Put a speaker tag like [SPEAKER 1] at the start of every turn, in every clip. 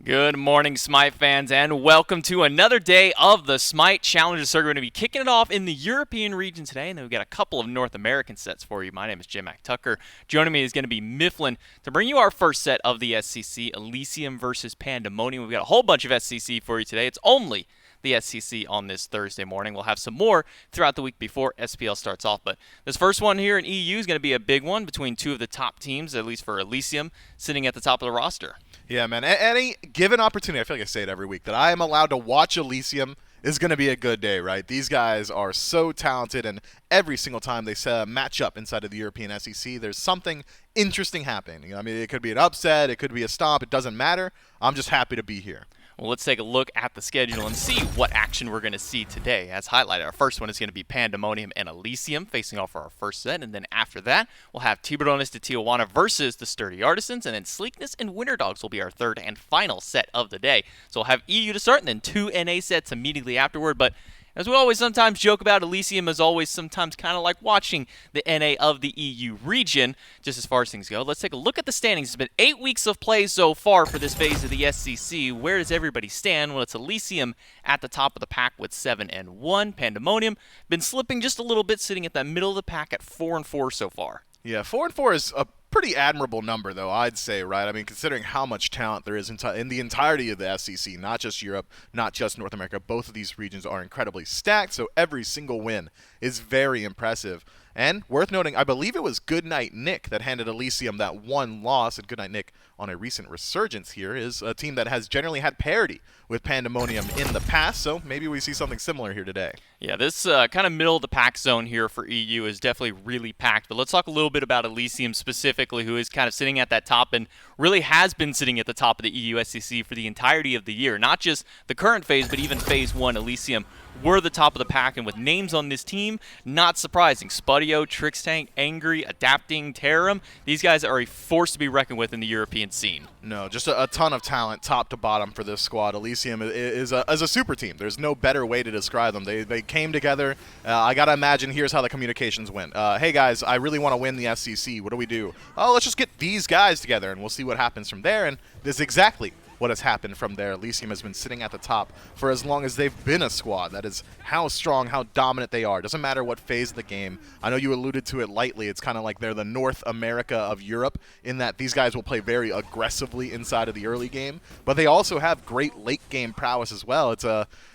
[SPEAKER 1] Good morning, Smite fans, and welcome to another day of the Smite Challenger Circuit. We're going to be kicking it off in the European region today, and then we've got a couple of North American sets for you. My name is Jim Tucker. Joining me is going to be Mifflin to bring you our first set of the SCC, Elysium versus Pandamonium. We've got a whole bunch of SCC for you today. It's only the SCC on this Thursday morning. We'll have some more throughout the week before SPL starts off, but this first one here in EU is going to be a big one between two of the top teams, at least for Elysium, sitting at the top of the roster.
[SPEAKER 2] Yeah, man. Any given opportunity, I feel like I say it every week, that I am allowed to watch Elysium is going to be a good day, right? These guys are so talented, and every single time they match up inside of the European SEC, there's something interesting happening. I mean, it could be an upset, it could be a stomp, it doesn't matter. I'm just happy to be here.
[SPEAKER 1] Well, let's take a look at the schedule and see what action we're going to see today. As highlighted, our first one is going to be Pandamonium and Elysium facing off for our first set, and then after that, we'll have Tiburones de Tijuana versus the Sturdy Artisans, and then Sleekness and Winter Dogs will be our third and final set of the day. So we'll have EU to start, and then two NA sets immediately afterward, but as we always sometimes joke about, Elysium is always sometimes kind of like watching the NA of the EU region, just as far as things go. Let's take a look at the standings. It's been 8 weeks of play so far for this phase of the SCC. Where does everybody stand? Well, it's Elysium at the top of the pack with 7-1. Pandamonium been slipping just a little bit, sitting at the middle of the pack at 4-4 so far.
[SPEAKER 2] Yeah, 4-4 is a pretty admirable number, though, I'd say, right? I mean, considering how much talent there is in the entirety of the SCC, not just Europe, not just North America, both of these regions are incredibly stacked, so every single win is very impressive. And worth noting, I believe it was Goodnight Nick that handed Elysium that one loss, and Goodnight Nick, on a recent resurgence here, is a team that has generally had parity with Pandamonium in the past, so maybe we see something similar here today.
[SPEAKER 1] Yeah, this kind of middle of the pack zone here for EU is definitely really packed, but let's talk a little bit about Elysium specifically, who is kind of sitting at that top and really has been sitting at the top of the EU SCC for the entirety of the year. Not just the current phase, but even phase one, Elysium were the top of the pack, and with names on this team, not surprising. Spudio, Trixtank, Angry, Adapting, Terram, these guys are a force to be reckoned with in the European scene.
[SPEAKER 2] No, just a ton of talent top to bottom for this squad. Elysium is a super team. There's no better way to describe them. They came together. I got to imagine here's how the communications went. Hey, guys, I really want to win the SCC. What do we do? Oh, let's just get these guys together, and we'll see what happens from there, and this is exactly what has happened from there. Elysium has been sitting at the top for as long as they've been a squad. That is how strong, how dominant they are. Doesn't matter what phase of the game. I know you alluded to it lightly. It's kind of like they're the North America of Europe in that these guys will play very aggressively inside of the early game, but they also have great late game prowess as well.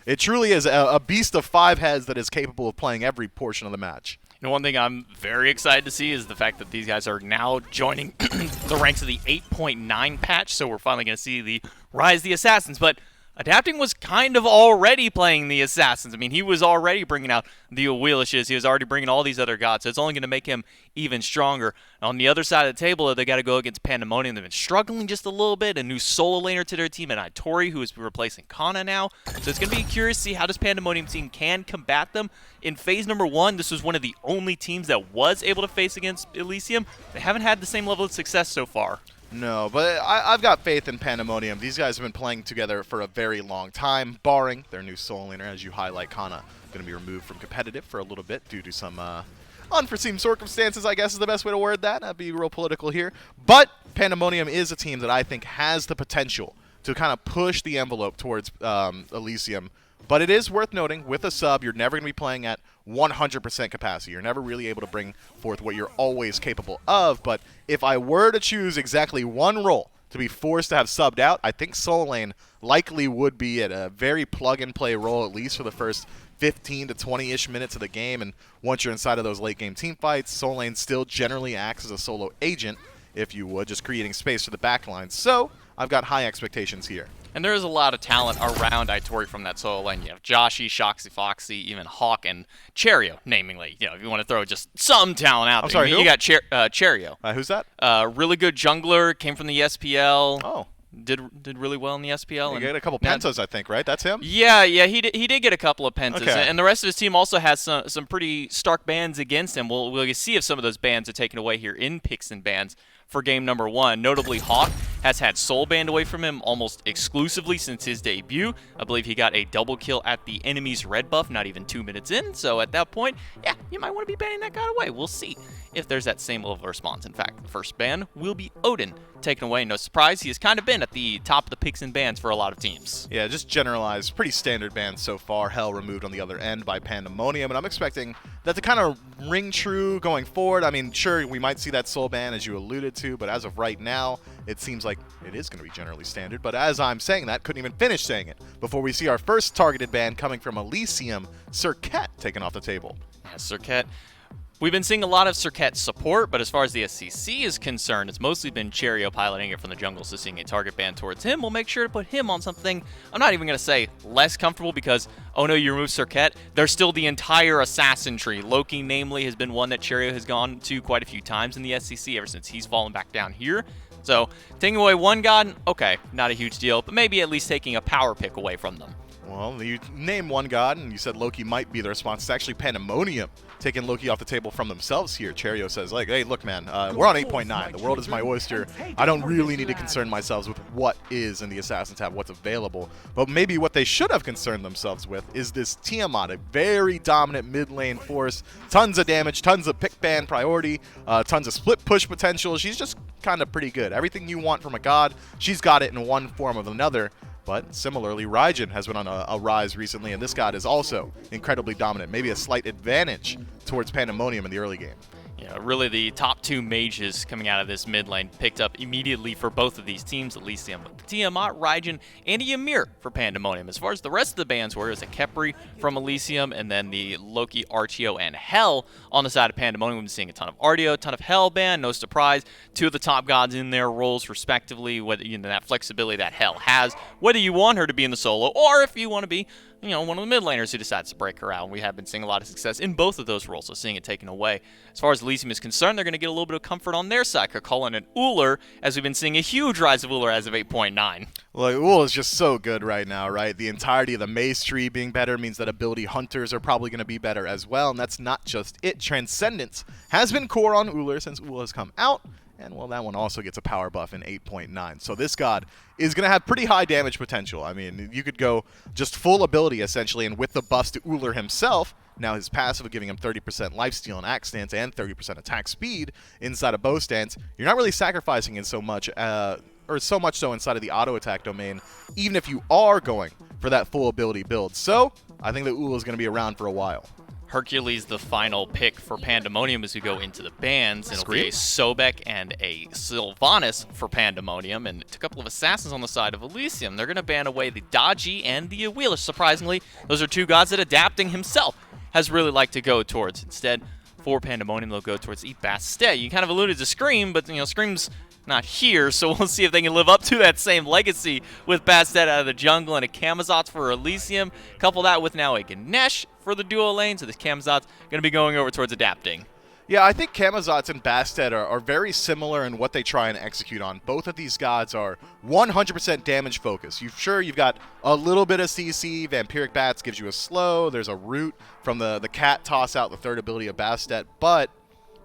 [SPEAKER 2] It truly is a beast of five heads that is capable of playing every portion of the match.
[SPEAKER 1] And one thing I'm very excited to see is the fact that these guys are now joining the ranks of the 8.9 patch, so we're finally going to see the Rise of the Assassins. But Adapting was kind of already playing the Assassins. I mean, he was already bringing out the Wheelishes. He was already bringing all these other gods, so it's only going to make him even stronger. On the other side of the table, they got to go against Pandemonium. They've been struggling just a little bit. A new solo laner to their team, and Itori, who is replacing Kana now. So it's going to be curious to see how this Pandemonium team can combat them. In phase number one, this was one of the only teams that was able to face against Elysium. They haven't had the same level of success so far.
[SPEAKER 2] No, but I've got faith in Pandemonium. These guys have been playing together for a very long time, barring their new solo laner, as you highlight. Kana going to be removed from competitive for a little bit due to some unforeseen circumstances, I guess is the best way to word that. I'd be real political here. But Pandemonium is a team that I think has the potential to kind of push the envelope towards Elysium. But it is worth noting, with a sub, you're never going to be playing at 100% capacity. You're never really able to bring forth what you're always capable of. But if I were to choose exactly one role to be forced to have subbed out, I think solo lane likely would be it. A very plug-and-play role, at least for the first 15 to 20-ish minutes of the game. And once you're inside of those late-game team fights, solo lane still generally acts as a solo agent, if you would, just creating space for the backline. So I've got high expectations here.
[SPEAKER 1] And there is a lot of talent around Itori from that solo lane. You have Joshi, Shoxy Foxy, even Hawk, and Cherio, namingly. You know, if you want to throw just some talent out there.
[SPEAKER 2] I'm sorry, who?
[SPEAKER 1] You got Cherio.
[SPEAKER 2] Who's that?
[SPEAKER 1] Really good jungler, came from the SPL.
[SPEAKER 2] Oh.
[SPEAKER 1] Did really well in the SPL.
[SPEAKER 2] He got a couple pentas, I think, right? That's him?
[SPEAKER 1] Yeah, he did get a couple of pentas.
[SPEAKER 2] Okay.
[SPEAKER 1] And the rest of his team also has some pretty stark bans against him. We'll see if some of those bans are taken away here in picks and bans for game number one. Notably, Hawk has had soul banned away from him almost exclusively since his debut. I believe he got a double kill at the enemy's red buff not even 2 minutes in, so at that point, yeah, you might want to be banning that god away. We'll see if there's that same level of response. In fact, the first ban will be Odin taken away. No surprise, he has kind of been at the top of the picks and bans for a lot of teams.
[SPEAKER 2] Yeah, just generalized, pretty standard bans so far. Hell removed on the other end by Pandamonium, and I'm expecting that to kind of ring true going forward. I mean, sure, we might see that soul ban as you alluded to, but as of right now, it seems like it is going to be generally standard. But as I'm saying that, couldn't even finish saying it before we see our first targeted ban coming from Elysium, Serket taken off the table.
[SPEAKER 1] Yeah, Serket. We've been seeing a lot of Serket support, but as far as the SCC is concerned, it's mostly been Cherio piloting it from the jungle, so seeing a target ban towards him, we'll make sure to put him on something, I'm not even going to say less comfortable, because, oh no, you remove Serket, there's still the entire assassin tree. Loki, namely, has been one that Cherio has gone to quite a few times in the SCC ever since he's fallen back down here. So, taking away one god, okay, not a huge deal, but maybe at least taking a power pick away from them.
[SPEAKER 2] Well, you name one god, and you said Loki might be the response. It's actually Pandamonium taking Loki off the table from themselves here. Cherio says, like, hey, look, man, we're on 8.9. The world is my oyster. I don't really need to concern myself with what is in the Assassin tab, what's available. But maybe what they should have concerned themselves with is this Tiamat, a very dominant mid lane force. Tons of damage, tons of pick ban priority, tons of split push potential. She's just kind of pretty good. Everything you want from a god, she's got it in one form or another. But similarly, Raijin has been on a rise recently, and this god is also incredibly dominant. Maybe a slight advantage towards Pandamonium in the early game.
[SPEAKER 1] Yeah, really the top two mages coming out of this mid lane picked up immediately for both of these teams, Elysium with the Tiamat, Raijin, and a Ymir for Pandamonium. As far as the rest of the bans were, it was a Khepri from Elysium, and then the Loki, Archeo, and Hell on the side of Pandamonium. We've been seeing a ton of Archeo, a ton of Hell ban, no surprise. Two of the top gods in their roles respectively, whether that flexibility that Hell has, whether you want her to be in the solo, or if you want to be one of the mid laners who decides to break her out. And we have been seeing a lot of success in both of those roles, so seeing it taken away. As far as Elysium is concerned, they're going to get a little bit of comfort on their side. Cullen and Uller, as we've been seeing a huge rise of Uller as of 8.9.
[SPEAKER 2] Well, Ull is just so good right now, right? The entirety of the maze tree being better means that ability hunters are probably going to be better as well, and that's not just it. Transcendence has been core on Uller since Ull has come out. And, well, that one also gets a power buff in 8.9. So this god is going to have pretty high damage potential. I mean, you could go just full ability, essentially, and with the buffs to Uller himself, now his passive giving him 30% lifesteal and axe stance and 30% attack speed inside of bow stance, you're not really sacrificing it so much, or so much so inside of the auto attack domain, even if you are going for that full ability build. So I think that Uller is going to be around for a while.
[SPEAKER 1] Hercules, the final pick for Pandamonium as we go into the bans. It'll be a Sobek and a Sylvanas for Pandamonium, and a couple of assassins on the side of Elysium. They're going to ban away the Dodgy and the Wheeler. Surprisingly, those are two gods that Adapting himself has really liked to go towards. Instead, for Pandamonium, they'll go towards the Bastet. You kind of alluded to Scream, but Scream's not here, so we'll see if they can live up to that same legacy with Bastet out of the jungle and a Camazotz for Elysium. Couple that with now a Ganesh for the duo lane, so this Camazotz going to be going over towards Adapting.
[SPEAKER 2] Yeah, I think Camazotz and Bastet are very similar in what they try and execute on. Both of these gods are 100% damage focused. You've got a little bit of CC. Vampiric Bats gives you a slow. There's a root from the cat toss out, the third ability of Bastet, but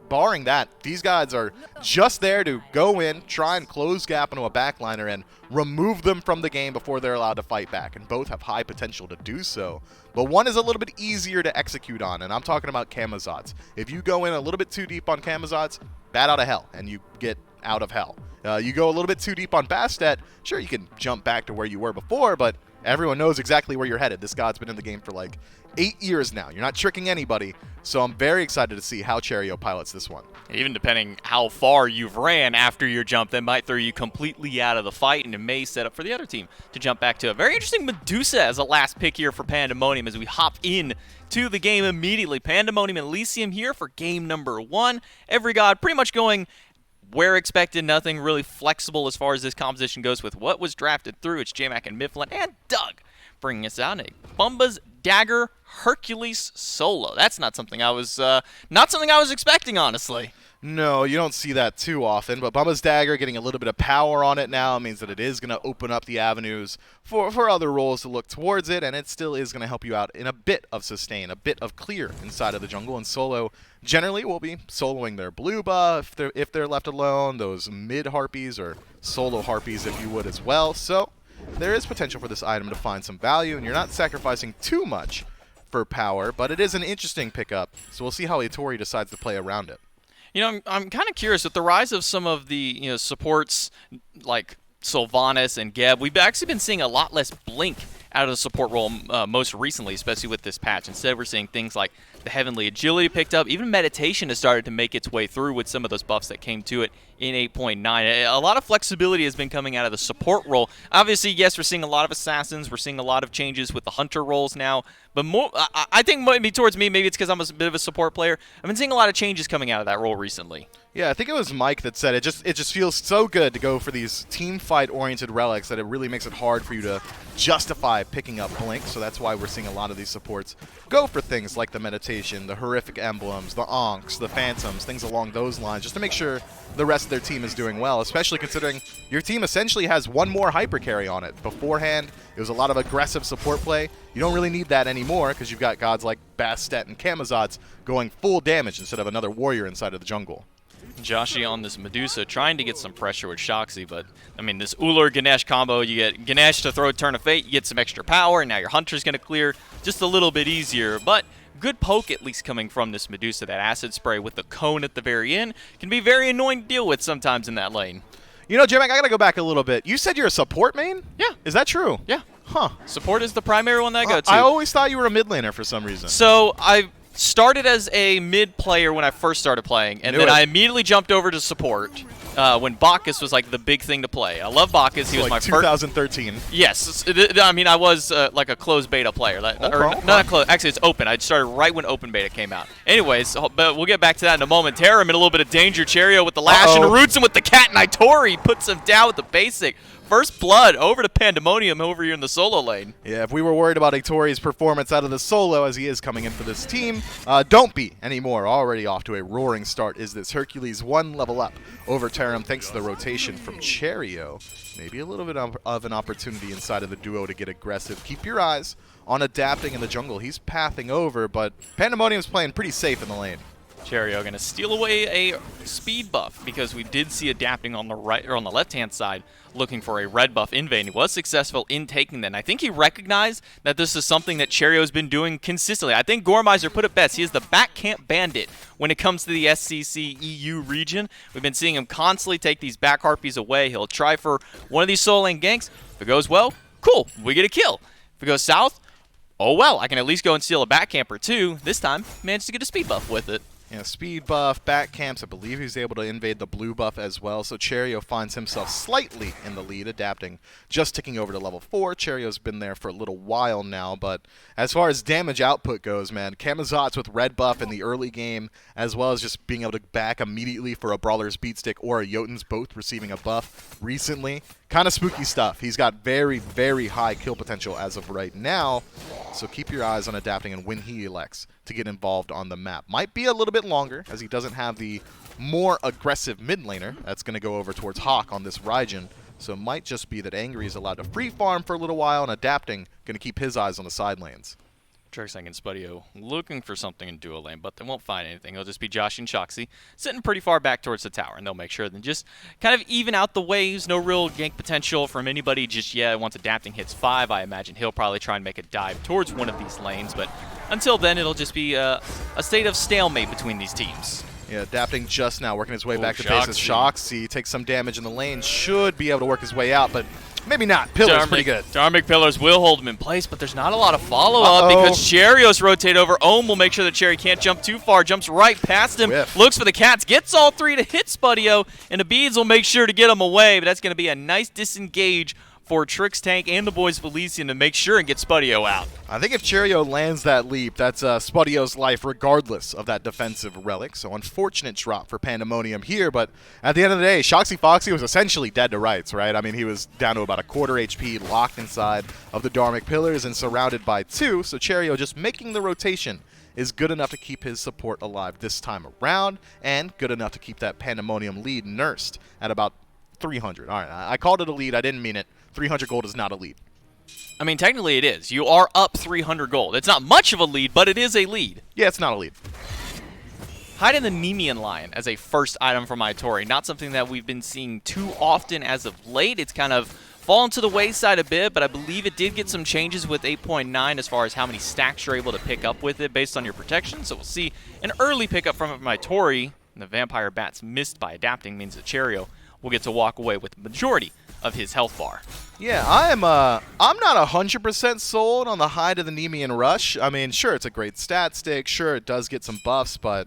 [SPEAKER 2] barring that, these guys are just there to go in, try and close gap into a backliner, and remove them from the game before they're allowed to fight back. And both have high potential to do so. But one is a little bit easier to execute on, and I'm talking about Camazotz. If you go in a little bit too deep on Camazotz, bat out of hell, and you get out of hell. You go a little bit too deep on Bastet, sure, you can jump back to where you were before, but everyone knows exactly where you're headed. This god's been in the game for like 8 years now. You're not tricking anybody, so I'm very excited to see how Cherio pilots this one.
[SPEAKER 1] Even depending how far you've ran after your jump, that might throw you completely out of the fight, and it may set up for the other team to jump back to a very interesting Medusa as a last pick here for Pandamonium as we hop in to the game immediately. Pandamonium and Elysium here for game number 1. Every god pretty much going where expected, nothing really flexible as far as this composition goes with what was drafted through. It's J-Mac and Mifflin and Doug bringing us out a Bumba's Dagger Hercules solo. That's not something I was expecting, honestly.
[SPEAKER 2] No, you don't see that too often, but Bumba's Dagger getting a little bit of power on it now means that it is going to open up the avenues for other roles to look towards it, and it still is going to help you out in a bit of sustain, a bit of clear inside of the jungle. And solo generally will be soloing their blue buff if they're left alone, those mid harpies or solo harpies if you would as well. So there is potential for this item to find some value, and you're not sacrificing too much for power, but it is an interesting pickup, so we'll see how Itori decides to play around it.
[SPEAKER 1] You know, I'm kind of curious with the rise of some of the supports like Sylvanas and Geb. We've actually been seeing a lot less blink out of the support role most recently, especially with this patch. Instead, we're seeing things like the Heavenly Agility picked up. Even Meditation has started to make its way through with some of those buffs that came to it in 8.9. A lot of flexibility has been coming out of the support role. Obviously, yes, we're seeing a lot of Assassins. We're seeing a lot of changes with the Hunter roles now. But more, I think maybe towards me, maybe it's because I'm a bit of a support player. I've been seeing a lot of changes coming out of that role recently.
[SPEAKER 2] Yeah, I think it was Mike that said it just feels so good to go for these team fight oriented relics that it really makes it hard for you to justify picking up Blink. So that's why we're seeing a lot of these supports go for things like the Meditation, the Horrific Emblems, the Onks, the Phantoms, things along those lines, just to make sure the rest of their team is doing well, especially considering your team essentially has one more hyper carry on it. Beforehand, it was a lot of aggressive support play. You don't really need that anymore because you've got gods like Bastet and Camazotz going full damage instead of another warrior inside of the jungle.
[SPEAKER 1] Joshi on this Medusa trying to get some pressure with Shoxy, but I mean this Ullr Ganesh combo, you get Ganesh to throw Turn of Fate, you get some extra power, and now your Hunter's going to clear just a little bit easier. But good poke at least coming from this Medusa. That acid spray with the cone at the very end can be very annoying to deal with sometimes in that lane.
[SPEAKER 2] You know, J-Mac, I got to go back a little bit. You said you're a support main?
[SPEAKER 1] Yeah.
[SPEAKER 2] Is that true?
[SPEAKER 1] Yeah.
[SPEAKER 2] Huh.
[SPEAKER 1] Support is the primary one that I go to.
[SPEAKER 2] I always thought you were a mid laner for some reason.
[SPEAKER 1] So I started as a mid player when I first started playing, and then I immediately jumped over to support when Bacchus was like the big thing to play. I love Bacchus. He was my
[SPEAKER 2] 2013.
[SPEAKER 1] Yes. I mean, I was like a closed beta player. Not closed. Actually, it's open. I started right when open beta came out. Anyways, but we'll get back to that in a moment. Terra in a little bit of danger. Cherio with the lash and roots him with the cat, and Itori puts him down with the basic. First blood over to Pandamonium over here in the solo lane.
[SPEAKER 2] Yeah, if we were worried about Itori's performance out of the solo as he is coming in for this team, don't be anymore. Already off to a roaring start is this Hercules, one level up over Tarim thanks to the rotation from Cherio. Maybe a little bit of an opportunity inside of the duo to get aggressive. Keep your eyes on adapting in the jungle. He's pathing over, but Pandamonium's playing pretty safe in the lane.
[SPEAKER 1] Cherio going to steal away a speed buff because we did see adapting on the right or on the left-hand side looking for a red buff in vain. He was successful in taking that. And I think he recognized that this is something that Cherio's been doing consistently. I think Gormizer put it best. He is the back camp bandit when it comes to the SCC EU region. We've been seeing him constantly take these back harpies away. He'll try for one of these solo lane ganks. If it goes well, cool, we get a kill. If it goes south, oh well, I can at least go and steal a back camp or two. This time, managed to get a speed buff with it.
[SPEAKER 2] Yeah, speed buff, back camps. I believe he's able to invade the blue buff as well. So Cherio finds himself slightly in the lead, adapting, just ticking over to level 4. Cherio's been there for a little while now, but as far as damage output goes, man, Camazotz with red buff in the early game, as well as just being able to back immediately for a Brawler's Beatstick or a Jotun's, both receiving a buff recently. Kind of spooky stuff. He's got very, very high kill potential as of right now, so keep your eyes on adapting and when he elects to get involved on the map. Might be a little bit longer, as he doesn't have the more aggressive mid laner that's going to go over towards Hawk on this Raijin, so it might just be that Angry is allowed to free farm for a little while, and adapting going to keep his eyes on the side lanes.
[SPEAKER 1] Trixang and Spudio looking for something in duo lane, but they won't find anything. It'll just be Josh and Shoxy sitting pretty far back towards the tower, and they'll make sure to just kind of even out the waves. No real gank potential from anybody just yet. Once adapting hits 5, I imagine he'll probably try and make a dive towards one of these lanes, but until then, it'll just be a state of stalemate between these teams.
[SPEAKER 2] Yeah, adapting just now, working his way back to base as Shoxy takes some damage in the lane, should be able to work his way out, but maybe not. Pillar's pretty good.
[SPEAKER 1] Dharmic Pillars will hold him in place, but there's not a lot of follow-up because Cherios rotate over. Ohm will make sure that Cherry can't jump too far, jumps right past him, looks for the cats, gets all 3 to hit Spudio, and the beads will make sure to get him away, but that's going to be a nice disengage for Trix Tank and the boys of Elysium to make sure and get Spudio out.
[SPEAKER 2] I think if Cherio lands that leap, that's Spudio's life regardless of that defensive relic. So unfortunate drop for Pandemonium here, but at the end of the day, Shoxy Foxy was essentially dead to rights, right? I mean, he was down to about a quarter HP, locked inside of the Dharmic Pillars and surrounded by 2, so Cherio just making the rotation is good enough to keep his support alive this time around, and good enough to keep that Pandamonium lead nursed at about 300. All right, I called it a lead. I didn't mean it. 300 gold is not a lead.
[SPEAKER 1] I mean, technically it is. You are up 300 gold. It's not much of a lead, but it is a lead.
[SPEAKER 2] Yeah, it's not a lead.
[SPEAKER 1] Hide in the Nemean Lion as a first item from Itori. Not something that we've been seeing too often as of late. It's kind of fallen to the wayside a bit, but I believe it did get some changes with 8.9 as far as how many stacks you're able to pick up with it based on your protection. So we'll see an early pickup from it from Itori. And the Vampire Bats missed by adapting means that Cherio will get to walk away with the majority of his health bar.
[SPEAKER 2] Yeah, I'm not 100% sold on the Hide of the Nemean Rush. I mean, sure, it's a great stat stick. Sure, it does get some buffs, but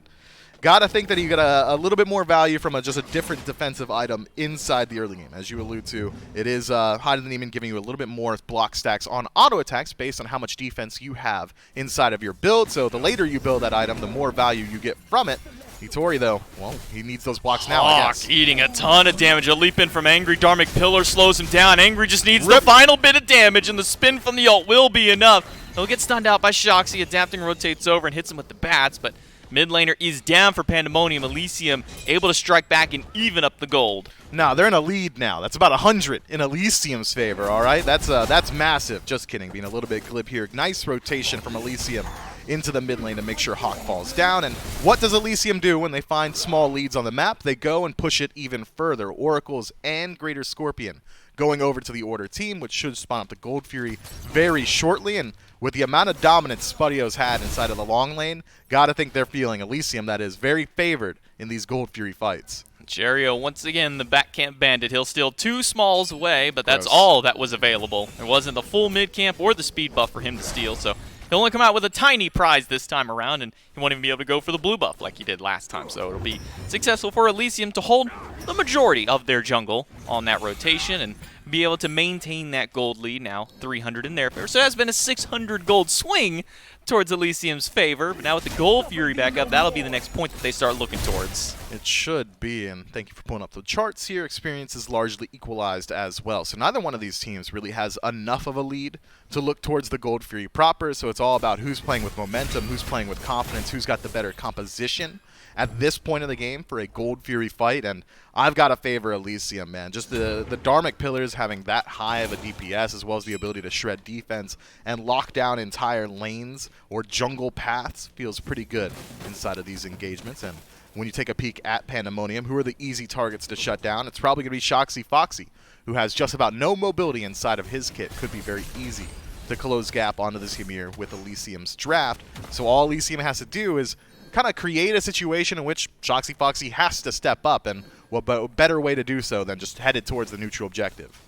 [SPEAKER 2] gotta think that you get a little bit more value from just a different defensive item inside the early game. As you allude to, it is Hide of the Nemean giving you a little bit more block stacks on auto attacks based on how much defense you have inside of your build. So the later you build that item, the more value you get from it. Itori, though, well, he needs those blocks now, I guess.
[SPEAKER 1] Eating a ton of damage. A leap in from Angry. Dharmic Pillar slows him down. Angry just needs the final bit of damage, and the spin from the ult will be enough. He'll get stunned out by Shoxy. Adapting rotates over and hits him with the bats, but mid laner is down for Pandamonium. Elysium able to strike back and even up the gold.
[SPEAKER 2] No, they're in a lead now. That's about 100 in Elysium's favor, all right? That's massive. Just kidding, being a little bit glib here. Nice rotation from Elysium into the mid lane to make sure Hawk falls down. And what does Elysium do when they find small leads on the map? They go and push it even further. Oracles and Greater Scorpion going over to the Order team, which should spawn up the Gold Fury very shortly. And with the amount of dominance Spudio's had inside of the long lane, gotta think they're feeling Elysium that is very favored in these Gold Fury fights.
[SPEAKER 1] Cherio, once again, the back camp bandit. He'll steal 2 smalls away, but that's all that was available. There wasn't the full mid camp or the speed buff for him to steal, so he'll only come out with a tiny prize this time around, and he won't even be able to go for the blue buff like he did last time. So it'll be successful for Elysium to hold the majority of their jungle on that rotation and be able to maintain that gold lead, now 300 in their favor. So it has been a 600 gold swing towards Elysium's favor, but now with the Gold Fury back up, that'll be the next point that they start looking towards.
[SPEAKER 2] It should be, and thank you for pulling up the charts here. Experience is largely equalized as well. So neither one of these teams really has enough of a lead to look towards the Gold Fury proper, so it's all about who's playing with momentum, who's playing with confidence, who's got the better composition at this point of the game for a Gold Fury fight, and I've got to favor Elysium, man. Just the Dharmic Pillars having that high of a DPS, as well as the ability to shred defense and lock down entire lanes or jungle paths, feels pretty good inside of these engagements. And when you take a peek at Pandamonium, who are the easy targets to shut down, it's probably going to be Shoxy Foxy, who has just about no mobility inside of his kit. Could be very easy to close gap onto this Ymir with Elysium's draft. So all Elysium has to do is kind of create a situation in which Shoxy Foxy has to step up, and what better way to do so than just headed towards the neutral objective.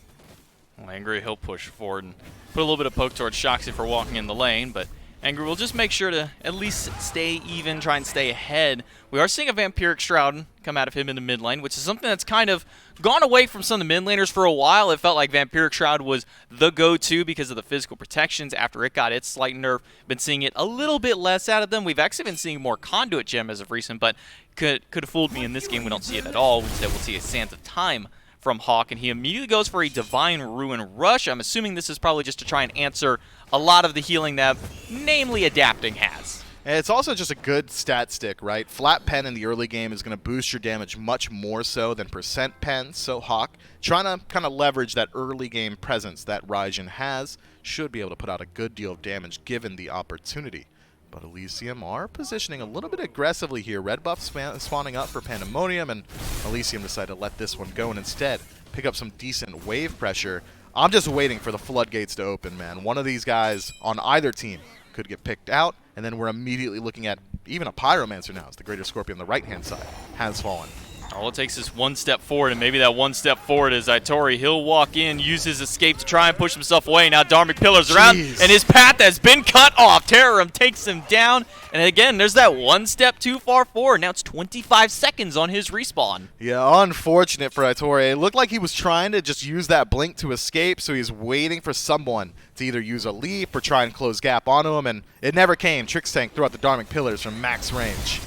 [SPEAKER 1] Well, Angry, he'll push forward and put a little bit of poke towards Shoxy for walking in the lane, but Angry will just make sure to at least stay even, try and stay ahead. We are seeing a Vampiric Shroud come out of him in the mid lane, which is something that's kind of gone away from some of the mid laners for a while. It felt like Vampiric Shroud was the go-to because of the physical protections after it got its slight nerf. Been seeing it a little bit less out of them. We've actually been seeing more Conduit Gem as of recent, but could have fooled me in this game. We don't see it at all. Instead, we'll see a Sands of Time from Hawk, and he immediately goes for a Divine Ruin Rush. I'm assuming this is probably just to try and answer a lot of the healing that, namely, Adapting has.
[SPEAKER 2] And it's also just a good stat stick, right? Flat pen in the early game is going to boost your damage much more so than percent pen, so Hawk, trying to kind of leverage that early game presence that Raijin has, should be able to put out a good deal of damage given the opportunity. But Elysium are positioning a little bit aggressively here. Red buff spawning up for Pandamonium, and Elysium decided to let this one go and instead pick up some decent wave pressure. I'm just waiting for the floodgates to open, man. One of these guys on either team could get picked out, and then we're immediately looking at even a Pyromancer now as the Greater Scorpion on the right-hand side has fallen.
[SPEAKER 1] All it takes is one step forward, and maybe that one step forward is Itori. He'll walk in, use his escape to try and push himself away. Now Dharmic Pillar's around, and his path has been cut off. Terrorum takes him down, and again, there's that one step too far forward. Now it's 25 seconds on his respawn.
[SPEAKER 2] Yeah, unfortunate for Itori. It looked like he was trying to just use that blink to escape, so he's waiting for someone to either use a leap or try and close gap onto him, and it never came. Trix Tank threw out the Dharmic Pillars from max range.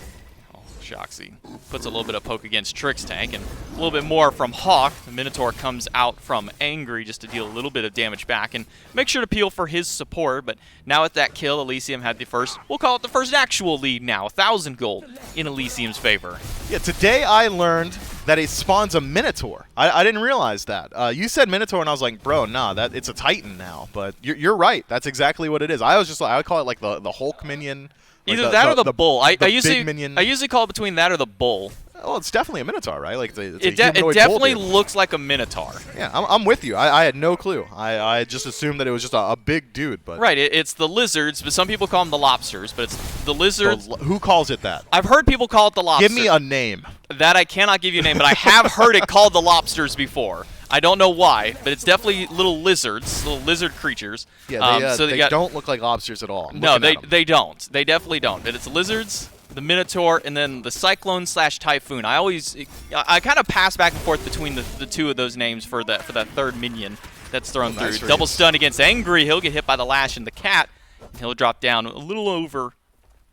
[SPEAKER 1] Shoxy puts a little bit of poke against Trick's tank, and a little bit more from Hawk. The Minotaur comes out from Angry just to deal a little bit of damage back, and make sure to peel for his support. But now with that kill, Elysium had the first, we'll call it the first actual lead now, 1,000 gold in Elysium's favor.
[SPEAKER 2] Yeah, today I learned that it spawns a Minotaur. I didn't realize that. You said Minotaur, and I was like, bro, nah, it's a Titan now. But you're right. That's exactly what it is. I would call it like the Hulk minion. Like
[SPEAKER 1] Either that or the bull. I usually
[SPEAKER 2] minion.
[SPEAKER 1] I usually call it between that or the bull.
[SPEAKER 2] Well, it's definitely a Minotaur, right? Like it's
[SPEAKER 1] It
[SPEAKER 2] humanoid bull
[SPEAKER 1] definitely
[SPEAKER 2] dude.
[SPEAKER 1] looks like a Minotaur.
[SPEAKER 2] Yeah, I'm with you. I had no clue. I just assumed that it was just a big dude. But
[SPEAKER 1] Right, it's the lizards, but some people call them the lobsters, but it's the lizards.
[SPEAKER 2] Who calls it that?
[SPEAKER 1] I've heard people call it the lobster.
[SPEAKER 2] Give me a name.
[SPEAKER 1] That I cannot give you a name, but I have heard it called the lobsters before. I don't know why, but it's definitely little lizards, little lizard creatures.
[SPEAKER 2] Yeah,
[SPEAKER 1] so
[SPEAKER 2] they don't look like lobsters at all.
[SPEAKER 1] No, they don't. They definitely don't. But it's lizards, the Minotaur, and then the Cyclone/Typhoon. I kind of pass back and forth between the two of those names for that third minion that's thrown through.
[SPEAKER 2] Nice
[SPEAKER 1] Double
[SPEAKER 2] raise.
[SPEAKER 1] stun against Angry. He'll get hit by the lash and the cat. And he'll drop down a little over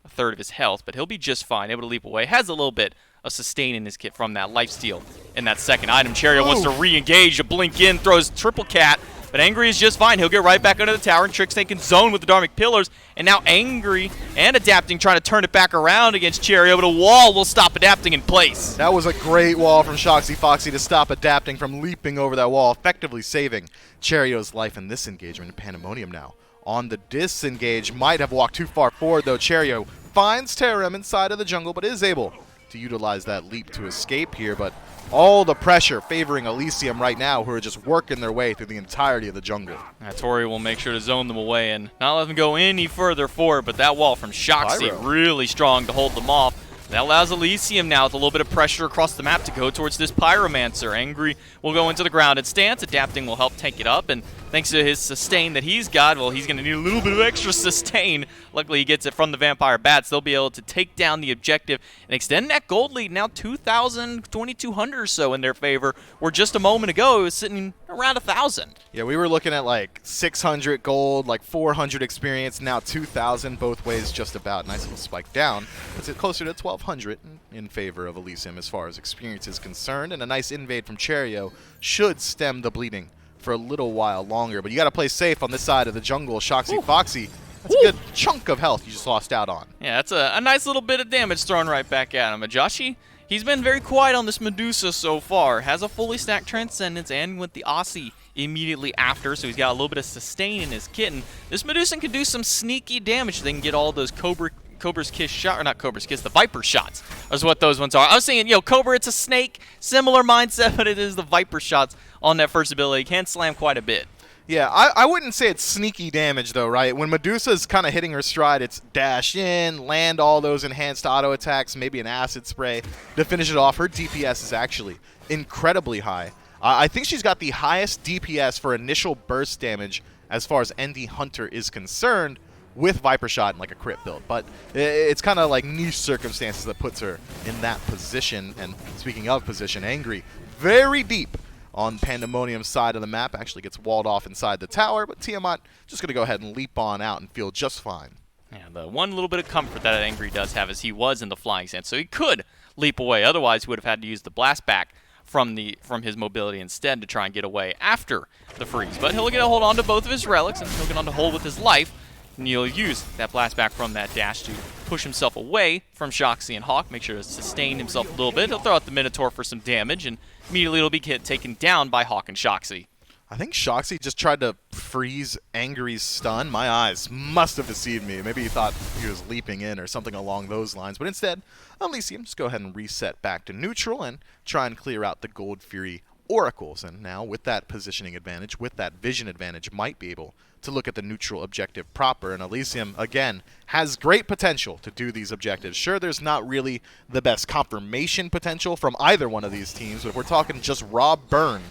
[SPEAKER 1] a third of his health, but he'll be just fine, able to leap away. Has a little bit of sustain in his kit from that lifesteal in that second item. Chariot wants to re-engage, a blink in, throws triple cat, but Angry is just fine. He'll get right back under the tower, and Trick's taking zone with the Dharmic Pillars, and now Angry and Adapting trying to turn it back around against Chariot, but a wall will stop Adapting in place.
[SPEAKER 2] That was a great wall from Shoxy Foxy to stop Adapting from leaping over that wall, effectively saving Chariot's life in this engagement. Pandemonium now on the disengage. Might have walked too far forward, though. Chariot finds Terram inside of the jungle, but is able to utilize that leap to escape here. But all the pressure favoring Elysium right now, who are just working their way through the entirety of the jungle.
[SPEAKER 1] Tori will make sure to zone them away and not let them go any further forward, but that wall from Shoxy
[SPEAKER 2] Pyro.
[SPEAKER 1] really strong to hold them off. That allows Elysium now with a little bit of pressure across the map to go towards this Pyromancer. Angry will go into the grounded stance. Adapting will help take it up, and thanks to his sustain that he's got, well, he's going to need a little bit of extra sustain. Luckily, he gets it from the Vampire Bats. They'll be able to take down the objective and extend that gold lead now 2,000, 2,200 or so in their favor, where just a moment ago it was sitting around 1,000.
[SPEAKER 2] Yeah, we were looking at like 600 gold, like 400 experience, now 2,000 both ways just about. Nice little spike down. Puts it closer to 1,200 in favor of Elysium as far as experience is concerned, and a nice invade from Chariot should stem the bleeding for a little while longer. But you got to play safe on this side of the jungle. Shoxy Foxy, that's a good chunk of health you just lost out on.
[SPEAKER 1] Yeah, that's a nice little bit of damage thrown right back at him. Ajashi, he's been very quiet on this Medusa so far. Has a fully stacked Transcendence and with the Aussie immediately after, so he's got a little bit of sustain in his kitten. This Medusa can do some sneaky damage. They can get all those Cobra's Kiss shot, or not Cobra's Kiss, the Viper shots is what those ones are. I was saying, Cobra, it's a snake, similar mindset, but it is the Viper shots on that first ability. Can slam quite a bit.
[SPEAKER 2] Yeah, I wouldn't say it's sneaky damage, though, right? When Medusa's kind of hitting her stride, it's dash in, land all those enhanced auto attacks, maybe an acid spray to finish it off. Her DPS is actually incredibly high. I think she's got the highest DPS for initial burst damage as far as ND Hunter is concerned, with Viper Shot and like a crit build. But it's kind of like niche circumstances that puts her in that position. And speaking of position, Angry very deep on Pandemonium's side of the map. Actually gets walled off inside the tower, but Tiamat just going to go ahead and leap on out and feel just fine.
[SPEAKER 1] Yeah, the one little bit of comfort that Angry does have is he was in the flying stance, so he could leap away. Otherwise, he would have had to use the blast back from his mobility instead to try and get away after the freeze. But he'll get a hold on to both of his relics, and he'll get on to hold with his life. And he'll use that blast back from that dash to push himself away from Shoxy and Hawk, make sure to sustain himself a little bit. He'll throw out the Minotaur for some damage, and immediately it'll be taken down by Hawk and Shoxy.
[SPEAKER 2] I think Shoxy just tried to freeze Angry's stun. My eyes must have deceived me. Maybe he thought he was leaping in or something along those lines. But instead, Elysium just go ahead and reset back to neutral and try and clear out the Gold Fury Oracles. And now with that positioning advantage, with that vision advantage, might be able to look at the neutral objective proper. And Elysium, again, has great potential to do these objectives. Sure, there's not really the best confirmation potential from either one of these teams, but if we're talking just raw burn,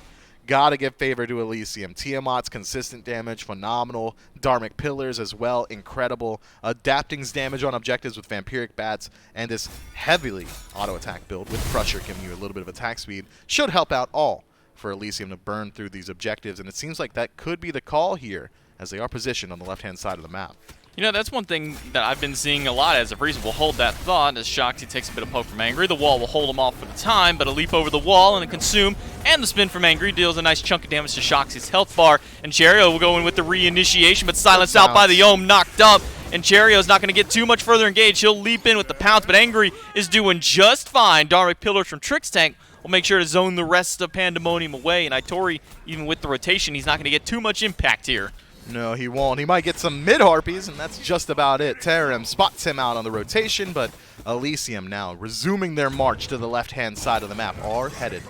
[SPEAKER 2] gotta give favor to Elysium. Tiamat's consistent damage, phenomenal. Dharmic Pillars as well, incredible. Adapting's damage on objectives with Vampiric Bats, and this heavily auto-attack build with Crusher giving you a little bit of attack speed should help out all for Elysium to burn through these objectives, and it seems like that could be the call here as they are positioned on the left-hand side of the map.
[SPEAKER 1] You know, that's one thing that I've been seeing a lot as of recent. We'll hold that thought as Shoxy takes a bit of poke from Angry. The wall will hold him off for the time, but a leap over the wall and a consume and the spin from Angry deals a nice chunk of damage to Shoxy's health bar. And Cherio will go in with the reinitiation, but silenced out by the Ohm, knocked up. And Cherio's not going to get too much further engaged. He'll leap in with the pounce, but Angry is doing just fine. Dharmic Pillars from Trix Tank will make sure to zone the rest of Pandamonium away. And Itori, even with the rotation, he's not going to get too much impact here.
[SPEAKER 2] No, he won't. He might get some mid-harpies, and that's just about it. Tarim spots him out on the rotation, but Elysium now resuming their march to the left-hand side of the map are headed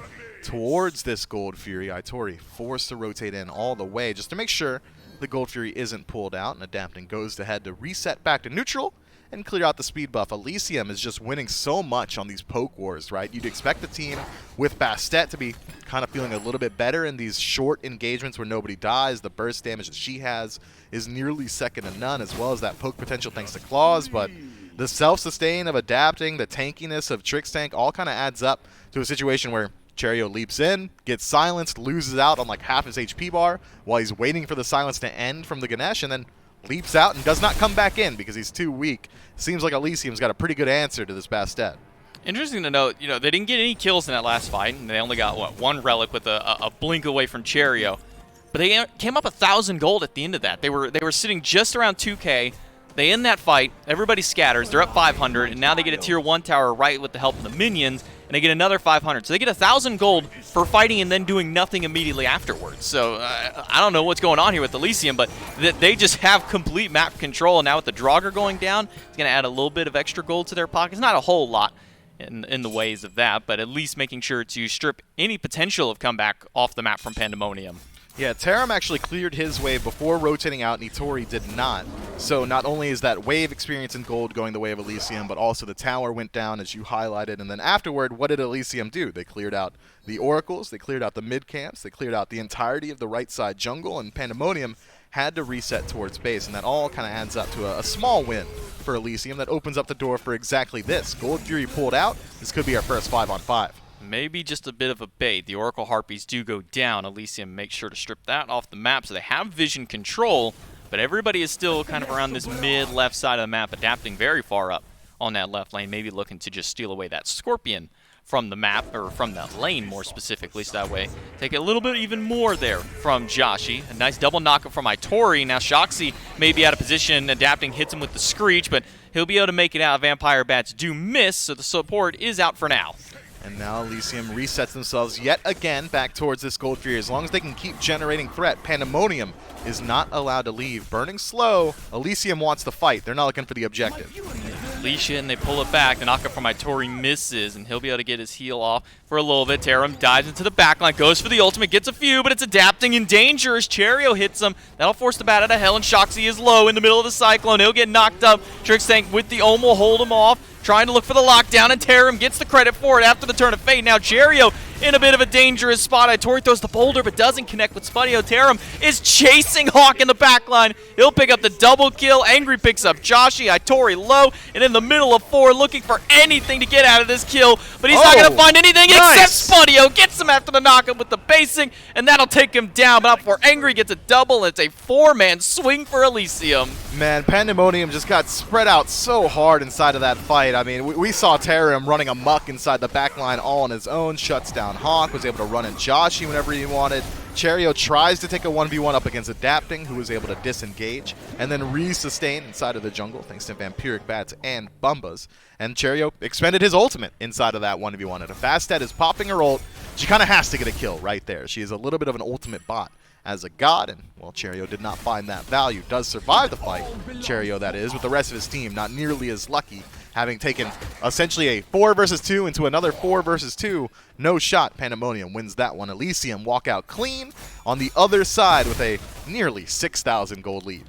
[SPEAKER 2] towards this Gold Fury. Itori forced to rotate in all the way just to make sure the Gold Fury isn't pulled out, and Adapting goes ahead to reset back to neutral and clear out the speed buff. Elysium is just winning so much on these poke wars, right? You'd expect the team with Bastet to be kind of feeling a little bit better in these short engagements where nobody dies. The burst damage that she has is nearly second to none, as well as that poke potential thanks to Claws, but the self-sustain of Adapting, the tankiness of Trix Tank, all kind of adds up to a situation where Cherio leaps in, gets silenced, loses out on like half his HP bar while he's waiting for the silence to end from the Ganesh, and then leaps out and does not come back in because he's too weak. Seems like Elysium's got a pretty good answer to this Bastet.
[SPEAKER 1] Interesting to note, you know, they didn't get any kills in that last fight, and they only got, what, one relic with a blink away from Cherio. But they came up 1,000 gold at the end of that. They were sitting just around 2K. They end that fight, everybody scatters, they're up 500, and now they get a tier 1 tower right with the help of the minions, and they get another 500. So they get 1,000 gold for fighting and then doing nothing immediately afterwards. So I don't know what's going on here with Elysium, but they just have complete map control. And now with the Draugr going down, it's going to add a little bit of extra gold to their pockets. Not a whole lot in the ways of that, but at least making sure to strip any potential of comeback off the map from Pandamonium.
[SPEAKER 2] Yeah, Tarim actually cleared his wave before rotating out, and Itori did not. So not only is that wave experience in gold going the way of Elysium, but also the tower went down, as you highlighted. And then afterward, what did Elysium do? They cleared out the Oracles, they cleared out the mid camps, they cleared out the entirety of the right side jungle, and Pandamonium had to reset towards base. And that all kind of adds up to a small win for Elysium that opens up the door for exactly this. Gold Fury pulled out. This could be our first 5-on-5.
[SPEAKER 1] Maybe just a bit of a bait. The Oracle Harpies do go down. Elysium makes sure to strip that off the map, so they have vision control, but everybody is still kind of around this mid-left side of the map, Adapting very far up on that left lane, maybe looking to just steal away that Scorpion from the map, or from that lane more specifically, so that way take a little bit even more there from Joshi. A nice double knockup from Itori. Now Shoxy may be out of position. Adapting hits him with the Screech, but he'll be able to make it out. Vampire Bats do miss, so the support is out for now.
[SPEAKER 2] And now Elysium resets themselves yet again back towards this Gold Fury. As long as they can keep generating threat, Pandamonium is not allowed to leave. Burning slow, Elysium wants to fight. They're not looking for the objective.
[SPEAKER 1] Leash it, and they pull it back. The knockup from Itori misses, and he'll be able to get his heal off for a little bit. Tarim dives into the backline, goes for the ultimate, gets a few, but it's Adapting in danger as Cherio hits him. That'll force the bat out of hell, and Shoxy is low in the middle of the Cyclone. He'll get knocked up. Trix Tank with the Ohm will hold him off, trying to look for the lockdown, and Tarim gets the credit for it after the turn of fate. Now Cherio in a bit of a dangerous spot. Itori throws the boulder, but doesn't connect with Spudio. Tarim is chasing Hawk in the backline. He'll pick up the double kill. Angry picks up Joshi. Itori low, and in the middle of 4, looking for anything to get out of this kill, but he's not going to find anything except Spudio. Gets him after the knockup with the basing, and that'll take him down. But up for Angry gets a double, and it's a 4-man swing for Elysium.
[SPEAKER 2] Man, Pandamonium just got spread out so hard inside of that fight. I mean, we saw Tarim running amok inside the backline all on his own, shuts down Hawk, was able to run in Joshi whenever he wanted. Cherio tries to take a 1v1 up against Adapting, who was able to disengage and then re-sustain inside of the jungle thanks to Vampiric Bats and Bumbas. And Cherio expended his ultimate inside of that 1v1. And if Bastet is popping her ult, she kind of has to get a kill right there. She is a little bit of an ultimate bot as a god, and, well, Cherio did not find that value. Does survive the fight, Cherio that is, with the rest of his team not nearly as lucky, having taken essentially a 4 versus 2 into another 4 versus 2. No shot. Pandamonium wins that one. Elysium walk out clean on the other side with a nearly 6,000 gold lead.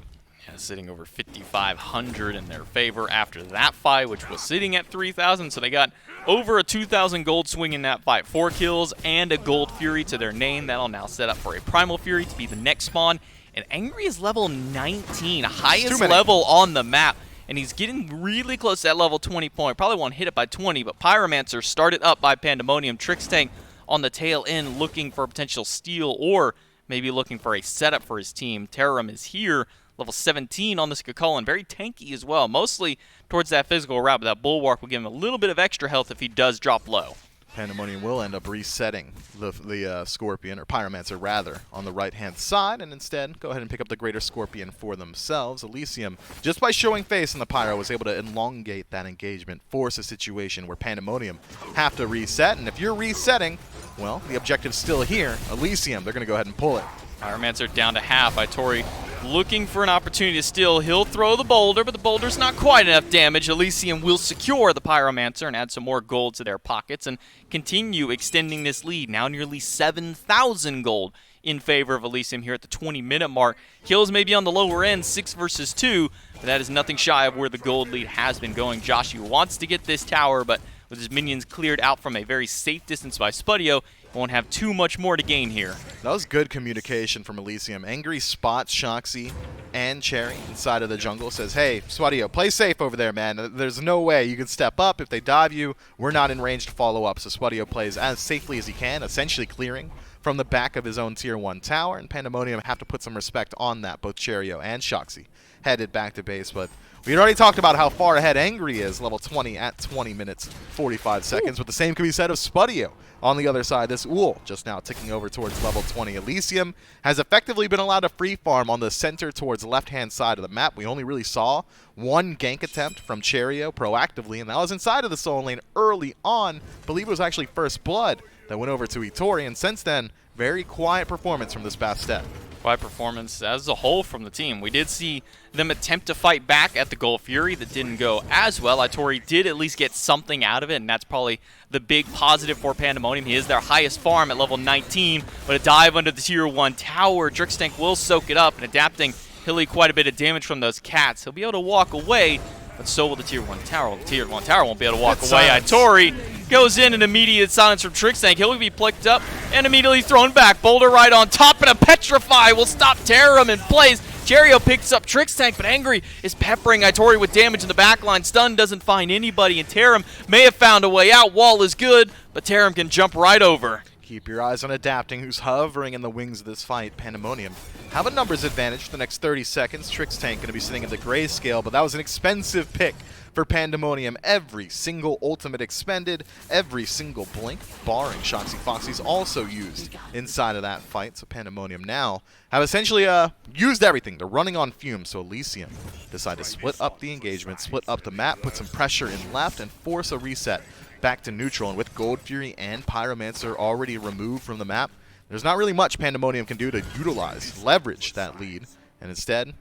[SPEAKER 1] Yeah, sitting over 5,500 in their favor after that fight, which was sitting at 3,000. So they got over a 2,000 gold swing in that fight. 4 kills and a Gold Fury to their name. That'll now set up for a Primal Fury to be the next spawn. And Angry is level 19, highest level on the map. And he's getting really close to that level 20 point. Probably won't hit it by 20, but Pyromancer started up by Pandamonium. Trix Tank on the tail end looking for a potential steal, or maybe looking for a setup for his team. Tarim is here level 17 on this Kukulkan. Very tanky as well, mostly towards that physical route, but that Bulwark will give him a little bit of extra health if he does drop low.
[SPEAKER 2] Pandemonium will end up resetting the Scorpion, or Pyromancer rather, on the right-hand side, and instead go ahead and pick up the Greater Scorpion for themselves. Elysium, just by showing face in the Pyro, was able to elongate that engagement, force a situation where Pandemonium have to reset, and if you're resetting, well, the objective's still here. Elysium, they're going to go ahead and pull it.
[SPEAKER 1] Pyromancer down to half. Itori looking for an opportunity to steal. He'll throw the boulder, but the boulder's not quite enough damage. Elysium will secure the Pyromancer and add some more gold to their pockets and continue extending this lead. Now nearly 7,000 gold in favor of Elysium here at the 20-minute mark. Kills maybe on the lower end, 6 versus 2, but that is nothing shy of where the gold lead has been going. Joshi wants to get this tower, but with his minions cleared out from a very safe distance by Spudio, won't have too much more to gain here.
[SPEAKER 2] That was good communication from Elysium. Angry spots Shoxy and Cherry inside of the jungle. Says, hey, Spudio, play safe over there, man. There's no way you can step up. If they dive you, we're not in range to follow up. So Spudio plays as safely as he can, essentially clearing from the back of his own Tier 1 tower. And Pandemonium have to put some respect on that. Both Cherio and Shoxy headed back to base, but we had already talked about how far ahead Angry is, level 20 at 20 minutes, 45 seconds, but the same can be said of Spudio. On the other side, this Uhl just now ticking over towards level 20. Elysium has effectively been allowed to free farm on the center towards the left-hand side of the map. We only really saw one gank attempt from Cherio proactively, and that was inside of the Soul Lane early on. I believe it was actually First Blood that went over to Itori, and since then, very quiet performance from this Bastet.
[SPEAKER 1] Quiet performance as a whole from the team. We did see them attempt to fight back at the Gold Fury. That didn't go as well. Itori did at least get something out of it, and that's probably the big positive for Pandemonium. He is their highest farm at level 19, but a dive under the Tier 1 tower. Drixtank will soak it up, and adapting, he'll eat quite a bit of damage from those cats. He'll be able to walk away, but so will the Tier 1 tower. The Tier 1 tower won't be able to walk away. Itori goes in an immediate silence from Trixtank. He'll be picked up and immediately thrown back. Boulder right on top, and a Petrify will stop Terram in place. Cherio picks up Trixtank, but Angry is peppering Itori with damage in the backline. Stun doesn't find anybody, and Terram may have found a way out. Wall is good, but Terram can jump right over.
[SPEAKER 2] Keep your eyes on Adapting, who's hovering in the wings of this fight. Pandemonium have a numbers advantage for the next 30 seconds. Trixtank going to be sitting in the grayscale, but that was an expensive pick for Pandemonium. Every single ultimate expended, every single blink, barring Shoxy Foxy's also used inside of that fight. So Pandemonium now have essentially used everything. They're running on fumes, so Elysium decide to split up the engagement, split up the map, put some pressure in left, and force a reset back to neutral. And with Gold Fury and Pyromancer already removed from the map, there's not really much Pandemonium can do to utilize, leverage that lead. And instead,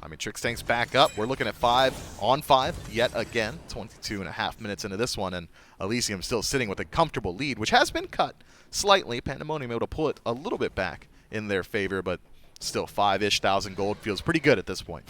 [SPEAKER 2] I mean, Trixtank's back up. We're looking at 5 on 5 yet again. 22.5 minutes into this one, and Elysium still sitting with a comfortable lead, which has been cut slightly. Pandemonium able to pull it a little bit back in their favor, but still 5-ish thousand gold feels pretty good at this point.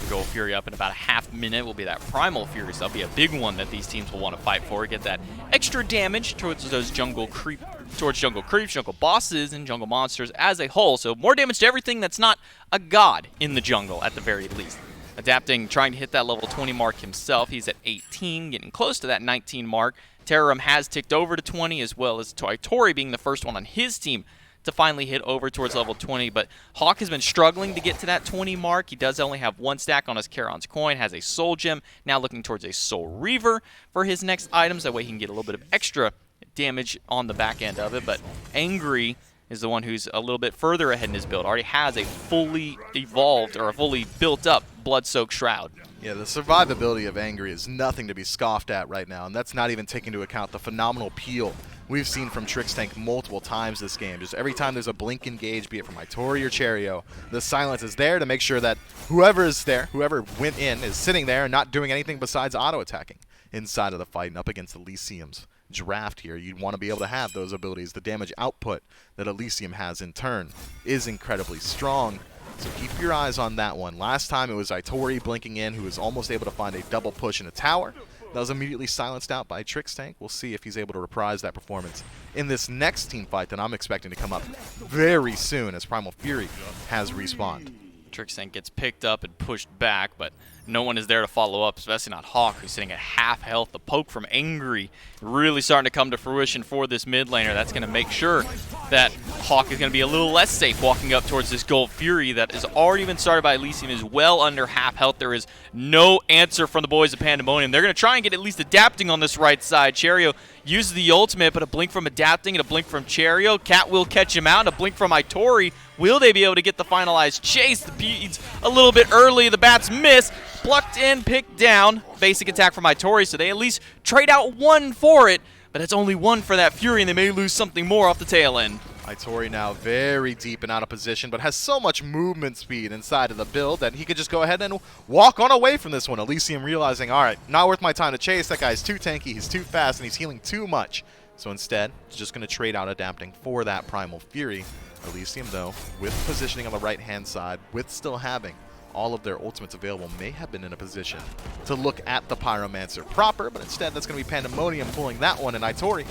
[SPEAKER 1] The Gold Fury up in about a half minute will be that Primal Fury, so that'll be a big one that these teams will want to fight for. Get that extra damage towards those jungle creeps, jungle bosses, and jungle monsters as a whole. So more damage to everything that's not a god in the jungle at the very least. Adapting, trying to hit that level 20 mark himself. He's at 18, getting close to that 19 mark. Terram has ticked over to 20, as well as Itori being the first one on his team to finally hit over towards level 20, but Hawk has been struggling to get to that 20 mark. He does only have one stack on his Charon's coin, has a Soul Gem, now looking towards a Soul Reaver for his next items. That way he can get a little bit of extra damage on the back end of it, but Angry is the one who's a little bit further ahead in his build. Already has a fully evolved, or a fully built up Blood-Soaked Shroud.
[SPEAKER 2] Yeah, the survivability of Angry is nothing to be scoffed at right now, and that's not even taking into account the phenomenal peel we've seen from Trixtank multiple times this game. Just every time there's a blink engage, be it from Itori or Cherio, the silence is there to make sure that whoever is there, whoever went in, is sitting there and not doing anything besides auto-attacking inside of the fight. And up against Elysium's draft here, you'd want to be able to have those abilities. The damage output that Elysium has in turn is incredibly strong. So keep your eyes on that one. Last time it was Itori blinking in, who was almost able to find a double push in a tower. That was immediately silenced out by Trixtank. We'll see if he's able to reprise that performance in this next team fight that I'm expecting to come up very soon, as Primal Fury has respawned.
[SPEAKER 1] Trixtank gets picked up and pushed back, but no one is there to follow up, especially not Hawk, who's sitting at half health. The poke from Angry really starting to come to fruition for this mid laner. That's going to make sure that Hawk is going to be a little less safe walking up towards this Gold Fury that has already been started by Elysium, is well under half health. There is no answer from the boys of Pandamonium. They're going to try and get at least adapting on this right side. Cherio uses the ultimate, but a blink from adapting and a blink from Cherio. Cat will catch him out, and a blink from Itori. Will they be able to get the finalized chase? The beads a little bit early. The bats miss. Plucked in, picked down. Basic attack from Itori, so they at least trade out one for it. But it's only one for that Fury, and they may lose something more off the tail end.
[SPEAKER 2] Itori now very deep and out of position, but has so much movement speed inside of the build that he could just go ahead and walk on away from this one. Elysium realizing, all right, not worth my time to chase. That guy's too tanky, he's too fast, and he's healing too much. So instead, he's just going to trade out adapting for that Primal Fury. Elysium, though, with positioning on the right-hand side, with still having all of their ultimates available, may have been in a position to look at the Pyromancer proper, but instead that's going to be Pandamonium pulling that one, and Itori,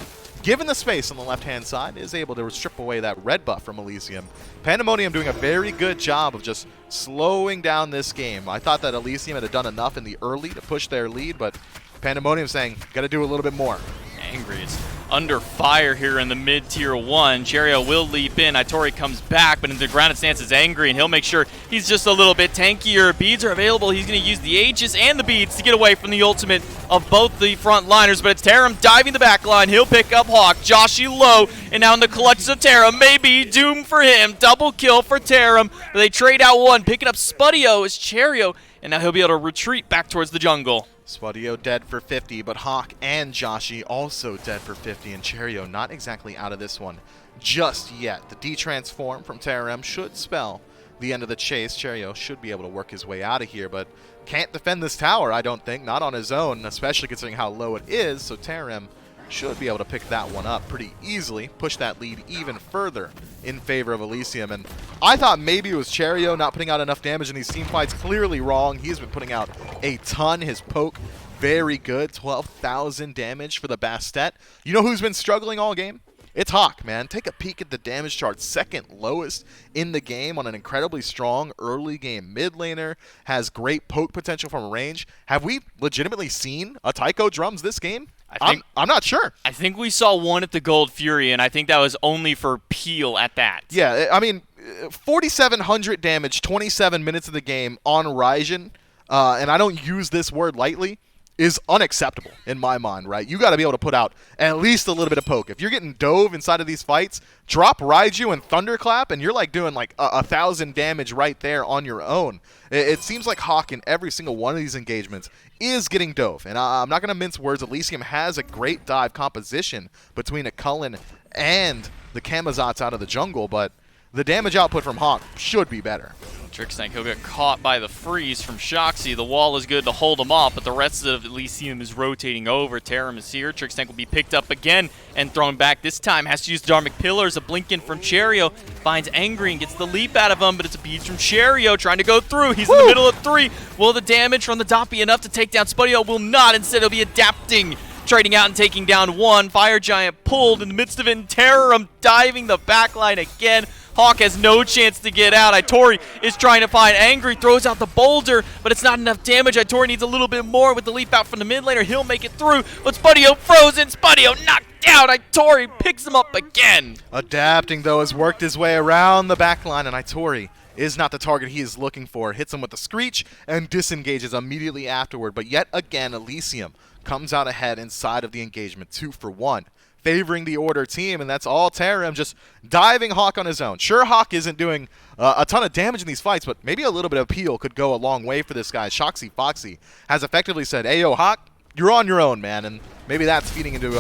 [SPEAKER 2] given the space on the left-hand side, is able to strip away that red buff from Elysium. Pandamonium doing a very good job of just slowing down this game. I thought that Elysium had done enough in the early to push their lead, but Pandamonium saying, got to do a little bit more.
[SPEAKER 1] Angry is under fire here in the mid-tier 1. Cherio will leap in. Itori comes back, but in the grounded stance is Angry, and he'll make sure he's just a little bit tankier. Beads are available. He's going to use the Aegis and the beads to get away from the ultimate of both the front liners, but it's Taram diving the back line. He'll pick up Hawk. Joshi low, and now in the clutches of Taram. Maybe doom for him. Double kill for Taram. They trade out one. Picking up Spudio is Cherio, and now he'll be able to retreat back towards the jungle.
[SPEAKER 2] Spudio dead for 50, but Hawk and Joshi also dead for 50, and Cherio not exactly out of this one just yet. The D-transform from Taram should spell the end of the chase. Cherio should be able to work his way out of here, but can't defend this tower, I don't think, not on his own, especially considering how low it is, so Taram should be able to pick that one up pretty easily, push that lead even further in favor of Elysium. And I thought maybe it was Cherio not putting out enough damage in these team fights. Clearly wrong. He's been putting out a ton. His poke, very good. 12,000 damage for the Bastet. You know who's been struggling all game? It's Hawk, man. Take a peek at the damage chart. Second lowest in the game on an incredibly strong early game mid laner. Has great poke potential from range. Have we legitimately seen a Taiko drums this game? I'm not sure.
[SPEAKER 1] I think we saw one at the Gold Fury, and I think that was only for Peel at that.
[SPEAKER 2] Yeah, I mean, 4,700 damage, 27 minutes of the game on Ryzen, and I don't use this word lightly, is unacceptable in my mind, right? You got to be able to put out at least a little bit of poke. If you're getting dove inside of these fights, drop Raiju and Thunderclap, and you're like doing like 1,000 damage right there on your own. It seems like Hawk in every single one of these engagements is getting dove, and I'm not going to mince words. Elysium has a great dive composition between a Cullen and the Camazotz out of the jungle, but the damage output from Hawk should be better.
[SPEAKER 1] Trixtank, he'll get caught by the freeze from Shoxy. The wall is good to hold him off, but the rest of Elysium is rotating over. Taram is here. Trixtank will be picked up again and thrown back. This time has to use Dharmic Pillars. A blink in from Cherio. Finds Angry and gets the leap out of him, but it's a bead from Cherio trying to go through. He's in the middle of 3. Will the damage from the dot be enough to take down Spudio? Will not. Instead, he'll be adapting. Trading out and taking down one. Fire Giant pulled in the midst of it, and Taram diving the backline again. Hawk has no chance to get out. Itori is trying to find Angry, throws out the boulder, but it's not enough damage. Itori needs a little bit more with the leap out from the mid laner. He'll make it through, but Spudio frozen. Spudio knocked out. Itori picks him up again.
[SPEAKER 2] Adapting, though, has worked his way around the backline, and Itori is not the target he is looking for. Hits him with the Screech and disengages immediately afterward. But yet again, Elysium comes out ahead inside of the engagement, 2 for 1. Favoring the Order team, and that's all Taram just diving Hawk on his own. Sure, Hawk isn't doing a ton of damage in these fights, but maybe a little bit of appeal could go a long way for this guy. Shoxy Foxy has effectively said, hey, yo, Hawk, you're on your own, man, and maybe that's feeding into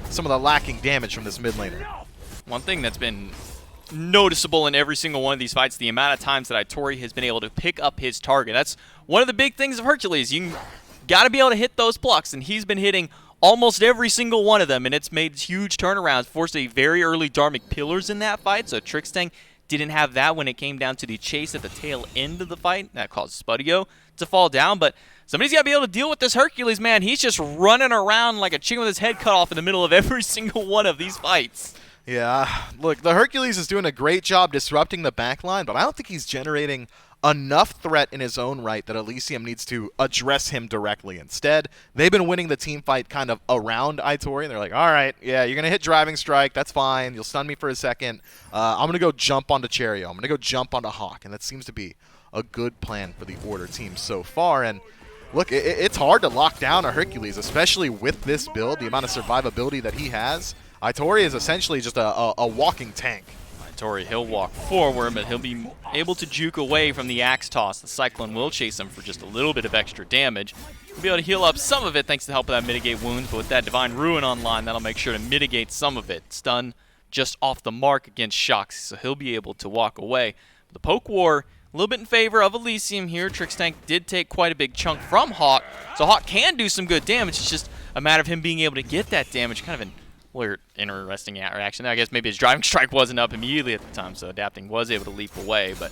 [SPEAKER 2] some of the lacking damage from this mid laner.
[SPEAKER 1] One thing that's been noticeable in every single one of these fights, the amount of times that Itori has been able to pick up his target. That's one of the big things of Hercules. You got to be able to hit those plucks, and he's been hitting almost every single one of them, and it's made huge turnarounds. Forced a very early Dharmic Pillars in that fight, so Trixtank didn't have that when it came down to the chase at the tail end of the fight. That caused Spudio to fall down, but somebody's got to be able to deal with this Hercules, man. He's just running around like a chicken with his head cut off in the middle of every single one of these fights.
[SPEAKER 2] Yeah, look, the Hercules is doing a great job disrupting the backline, but I don't think he's generating enough threat in his own right that Elysium needs to address him directly. Instead, they've been winning the team fight kind of around Itori, and they're like, all right, yeah, you're going to hit driving strike. That's fine. You'll stun me for a second. I'm going to go jump onto Cherio. I'm going to go jump onto Hawk, and that seems to be a good plan for the Order team so far. And look, it's hard to lock down a Hercules, especially with this build, the amount of survivability that he has. Itori is essentially just a walking tank.
[SPEAKER 1] Itori, he'll walk forward, but he'll be able to juke away from the axe toss. The Cyclone will chase him for just a little bit of extra damage. He'll be able to heal up some of it thanks to the help of that mitigate wounds, but with that Divine Ruin online, that'll make sure to mitigate some of it. Stun just off the mark against Shoxy, so he'll be able to walk away. The Poke War, a little bit in favor of Elysium here. Trixtank did take quite a big chunk from Hawk, so Hawk can do some good damage. It's just a matter of him being able to get that damage. Kind of an weird, interesting reaction there. I guess maybe his driving strike wasn't up immediately at the time, so Adapting was able to leap away. But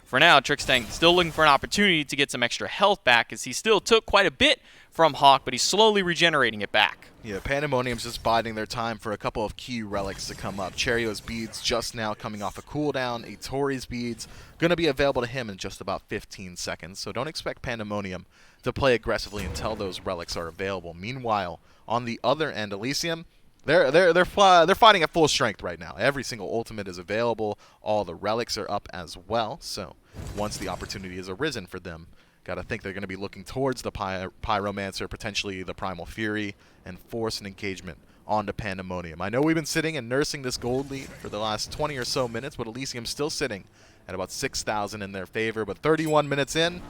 [SPEAKER 1] for now, Trixtank still looking for an opportunity to get some extra health back, as he still took quite a bit from Hawk, but he's slowly regenerating it back.
[SPEAKER 2] Yeah, Pandemonium's just biding their time for a couple of key relics to come up. Cherio's beads just now coming off a cooldown. Itori's beads going to be available to him in just about 15 seconds, so don't expect Pandemonium to play aggressively until those relics are available. Meanwhile, on the other end, Elysium, they're fighting at full strength right now. Every single ultimate is available. All the relics are up as well. So once the opportunity has arisen for them, gotta think they're gonna be looking towards the Pyromancer, potentially the Primal Fury, and force an engagement onto Pandemonium. I know we've been sitting and nursing this gold lead for the last 20 or so minutes, but Elysium's still sitting at about 6,000 in their favor. But 31 minutes in,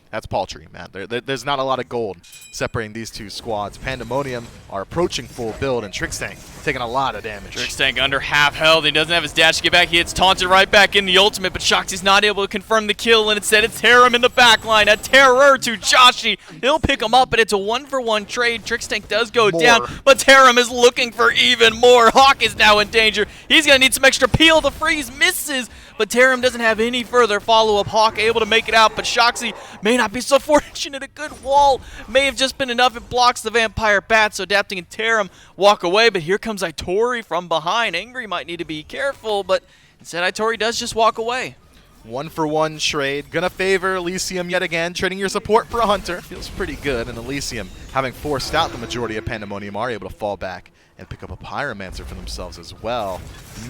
[SPEAKER 2] that's paltry, man. There's not a lot of gold separating these two squads. Pandemonium are approaching full build, and Trixtank taking a lot of damage.
[SPEAKER 1] Trixtank under half health. He doesn't have his dash to get back. He gets taunted right back in the ultimate, but Shoxy's not able to confirm the kill, and instead it's Harem in the backline. A terror to Joshi. He'll pick him up, but it's a 1-for-1 trade. Trixtank does go down, but Harem is looking for even more. Hawk is now in danger. He's going to need some extra peel. The freeze misses, but Tarim doesn't have any further follow-up. Hawk able to make it out, but Shoxy may not be so fortunate. A good wall may have just been enough. It blocks the Vampire Bat, so Adapting and Tarim walk away, but here comes Itori from behind. Angry might need to be careful, but instead Itori does just walk away.
[SPEAKER 2] 1-for-1 trade. Gonna favor Elysium yet again. Trading your support for a Hunter feels pretty good, and Elysium, having forced out the majority of Pandemonium, are able to fall back and pick up a Pyromancer for themselves as well.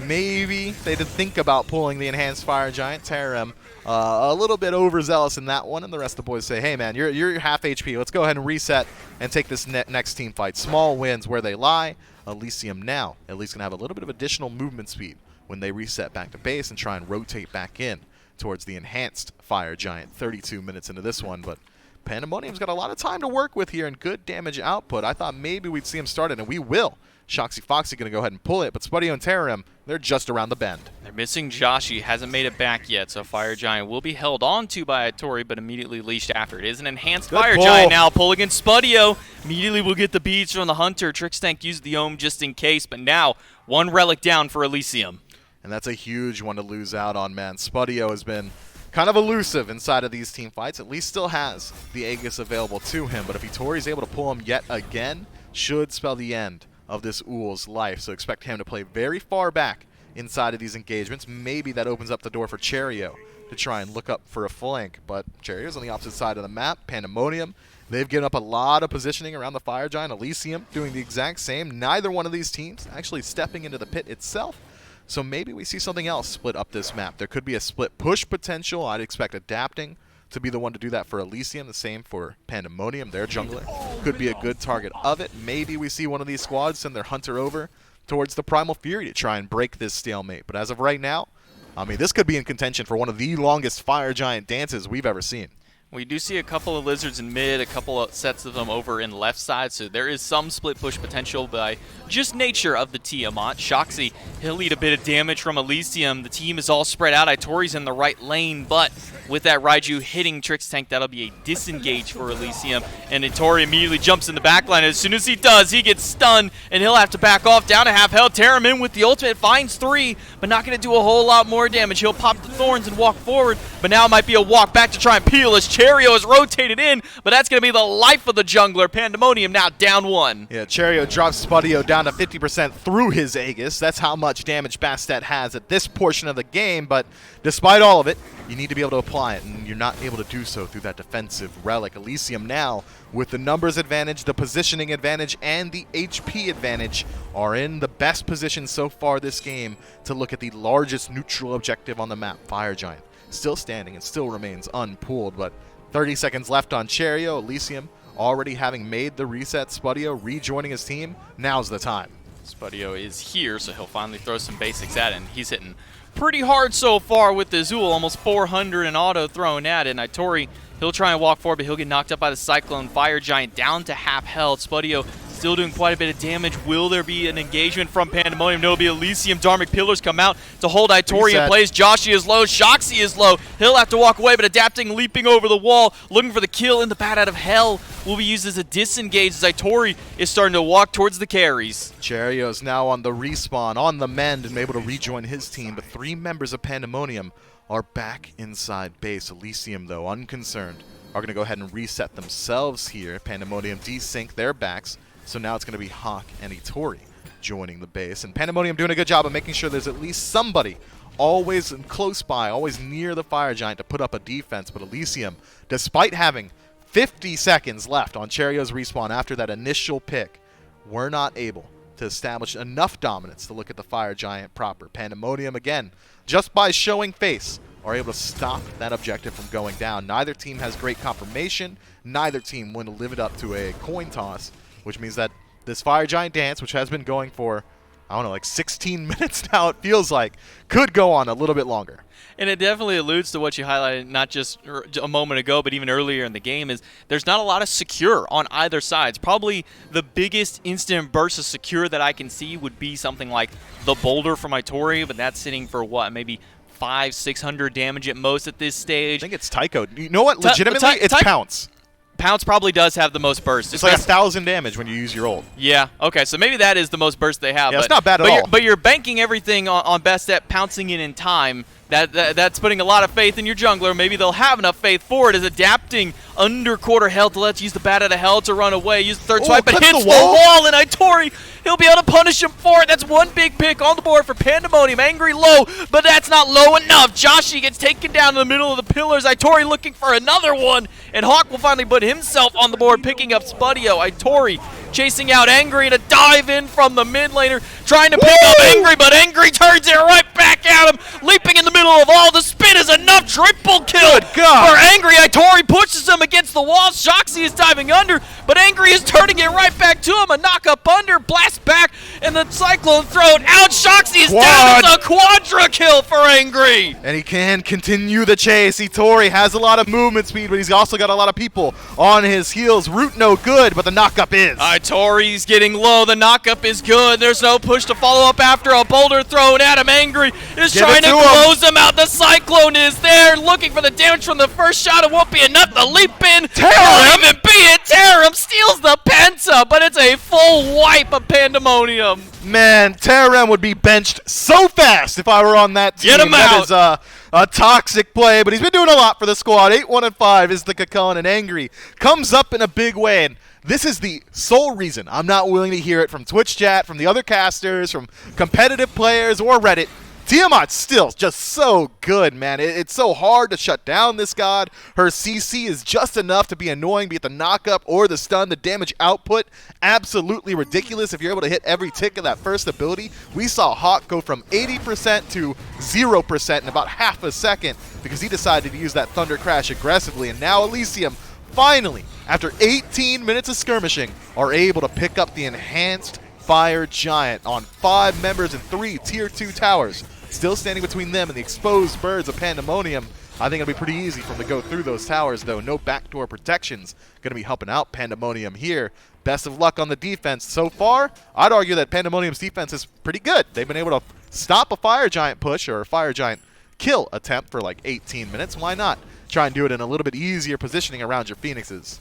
[SPEAKER 2] Maybe they did think about pulling the Enhanced Fire Giant. Tarim a little bit overzealous in that one, and the rest of the boys say, hey man, you're half HP. Let's go ahead and reset and take this next team fight. Small wins where they lie. Elysium now at least gonna have a little bit of additional movement speed when they reset back to base and try and rotate back in towards the Enhanced Fire Giant. 32 minutes into this one, but Pandemonium's got a lot of time to work with here and good damage output. I thought maybe we'd see him start it, and we will. Shoxy Foxy going to go ahead and pull it, but Spudio and Tarim, they're just around the bend.
[SPEAKER 1] They're missing Joshi, hasn't made it back yet, so Fire Giant will be held on to by Itori, but immediately leashed after. It is an Enhanced Fire Giant now, pull against Spudio. Immediately will get the beads from the Hunter. Trixtank used the Ohm just in case, but now one relic down for Elysium.
[SPEAKER 2] And that's a huge one to lose out on, man. Spudio has been kind of elusive inside of these team fights. At least still has the Aegis available to him, but if Itori's able to pull him yet again, should spell the end of this Ull's life. So expect him to play very far back inside of these engagements. Maybe that opens up the door for Cherio to try and look up for a flank, but Cherio's on the opposite side of the map. Pandemonium, they've given up a lot of positioning around the Fire Giant. Elysium doing the exact same. Neither one of these teams actually stepping into the pit itself. So maybe we see something else split up this map. There could be a split push potential. I'd expect Adapting to be the one to do that for Elysium. The same for Pandemonium, their jungler. Could be a good target of it. Maybe we see one of these squads send their Hunter over towards the Primal Fury to try and break this stalemate. But as of right now, I mean, this could be in contention for one of the longest Fire Giant dances we've ever seen.
[SPEAKER 1] We do see a couple of lizards in mid, a couple of sets of them over in left side, so there is some split push potential by just nature of the Tiamat. Shoxy, he'll eat a bit of damage from Elysium. The team is all spread out. Itori's in the right lane, but with that Raiju hitting Trixtank, that'll be a disengage for Elysium, and Itori immediately jumps in the backline. As soon as he does, he gets stunned, and he'll have to back off down to half health. Tarim in with the ultimate, finds 3, but not going to do a whole lot more damage. He'll pop the thorns and walk forward, but now it might be a walk back to try and peel as Cherio is rotated in, but that's going to be the life of the jungler. Pandemonium now down 1.
[SPEAKER 2] Yeah, Cherio drops Spudio down to 50% through his Aegis. That's how much damage Bastet has at this portion of the game, but despite all of it, you need to be able to apply it, and you're not able to do so through that defensive relic. Elysium now, with the numbers advantage, the positioning advantage, and the HP advantage, are in the best position so far this game to look at the largest neutral objective on the map, Fire Giant. Still standing and still remains unpulled, but 30 seconds left on Cherio. Elysium already having made the reset. Spudio rejoining his team. Now's the time.
[SPEAKER 1] Spudio is here, so he'll finally throw some basics at it, and he's hitting pretty hard so far with the Zool, almost 400 in auto thrown at it. And Itori, he'll try and walk forward, but he'll get knocked up by the Cyclone. Fire Giant down to half health. Spudio still doing quite a bit of damage. Will there be an engagement from Pandamonium? No, it'll be Elysium. Dharmic Pillars come out to hold Itori in place. Joshi is low. Shoxy is low. He'll have to walk away, but adapting, leaping over the wall, looking for the kill in the bat out of hell. Will be used as a disengage as Itori is starting to walk towards the carries.
[SPEAKER 2] Cherio's now on the respawn, on the mend, and able to rejoin his team, but 3 members of Pandamonium are back inside base. Elysium, though, unconcerned, are going to go ahead and reset themselves here. Pandamonium desync their backs, so now it's going to be Hawk and Itori joining the base. And Pandamonium doing a good job of making sure there's at least somebody always close by, always near the Fire Giant to put up a defense. But Elysium, despite having 50 seconds left on Cherio's respawn after that initial pick, were not able to establish enough dominance to look at the Fire Giant proper. Pandamonium, again, just by showing face, are able to stop that objective from going down. Neither team has great confirmation. Neither team went to live it up to a coin toss, which means that this Fire Giant dance, which has been going for, I don't know, like 16 minutes now, it feels like, could go on a little bit longer.
[SPEAKER 1] And it definitely alludes to what you highlighted not just a moment ago, but even earlier in the game, is there's not a lot of secure on either side. It's probably the biggest instant burst of secure that I can see would be something like the boulder from Itori, but that's sitting for what, maybe 500-600 damage at most at this stage.
[SPEAKER 2] I think it's Tycho. You know what? Legitimately, it's Pounce.
[SPEAKER 1] Pounce probably does have the most burst.
[SPEAKER 2] It's like 1,000 damage when you use your ult.
[SPEAKER 1] Yeah, okay, so maybe that is the most burst they have.
[SPEAKER 2] Yeah, it's not bad at all.
[SPEAKER 1] But you're banking everything on best at pouncing in time. That's putting a lot of faith in your jungler. Maybe they'll have enough faith for it, as adapting under quarter health to let's use the bat out of hell to run away. Use the third swipe, but hits the wall, and Itori, he'll be able to punish him for it. That's one big pick on the board for Pandamonium. Angry low, but that's not low enough. Joshi gets taken down in the middle of the pillars. Itori looking for another one, and Hawk will finally put himself on the board, picking up Spudio. Itori chasing out Angry and a dive in from the mid laner, trying to pick up Angry, but Angry turns it right back at him, leaping in the middle of all. The spin is enough. Triple kill for Angry. Itori pushes him against the wall. Shoxy is diving under, but Angry is turning it right back to him. A knock up under, blast back, and the Cyclone thrown out. Shoxy is down. It's a quadra kill for Angry.
[SPEAKER 2] And he can continue the chase. Itori has a lot of movement speed, but he's also got a lot of people on his heels. Root no good, but the knock-up is.
[SPEAKER 1] Itori's getting low. The knock-up is good. There's no push to follow up after a boulder thrown at him. Angry is trying to close him out. The Cyclone is there, looking for the damage from the first shot. It won't be enough. The leap in won't even be it. Terram steals the Penta, but it's a full wipe of Pandamonium.
[SPEAKER 2] Man, Terram would be benched so fast if I were on that team.
[SPEAKER 1] Get him out.
[SPEAKER 2] That is a toxic play, but he's been doing a lot for the squad. 8-1-5 is the Kakon, and Angry comes up in a big way. And this is the sole reason I'm not willing to hear it from Twitch chat, from the other casters, from competitive players, or Reddit. Tiamat's still just so good, man. It's so hard to shut down this god. Her CC is just enough to be annoying, be it the knock-up or the stun. The damage output, absolutely ridiculous if you're able to hit every tick of that first ability. We saw Hawk go from 80% to 0% in about half a second because he decided to use that Thunder Crash aggressively. And now Elysium, finally, after 18 minutes of skirmishing, are able to pick up the enhanced Fire Giant on 5 members and 3 tier 2 towers. Still standing between them and the exposed birds of Pandamonium. I think it'll be pretty easy for them to go through those towers, though. No backdoor protections going to be helping out Pandamonium here. Best of luck on the defense. So far, I'd argue that Pandamonium's defense is pretty good. They've been able to stop a Fire Giant push or a Fire Giant kill attempt for like 18 minutes. Why not try and do it in a little bit easier positioning around your Phoenixes?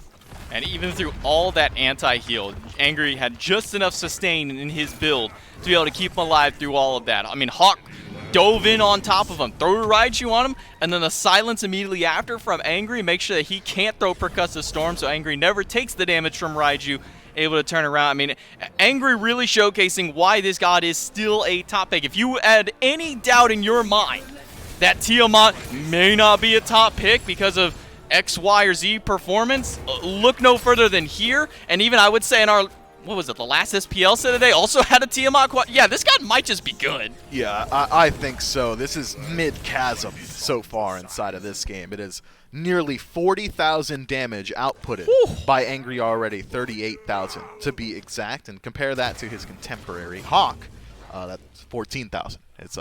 [SPEAKER 1] And even through all that anti-heal, Angry had just enough sustain in his build to be able to keep him alive through all of that. I mean, Hawk dove in on top of him, threw a Raichu on him, and then the silence immediately after from Angry makes sure that he can't throw Percussive Storm, so Angry never takes the damage from Raichu, able to turn around. I mean, Angry really showcasing why this god is still a top pick. If you had any doubt in your mind that Tiamat may not be a top pick because of X, Y, or Z performance. Look no further than here. And even I would say in our, what was it, the last SPL set today also had a Tiamat quad. Yeah, this guy might just be good.
[SPEAKER 2] Yeah, I think so. This is mid-chasm so far inside of this game. It is nearly 40,000 damage outputted by Angry already, 38,000 to be exact. And compare that to his contemporary Hawk, that's 14,000. It's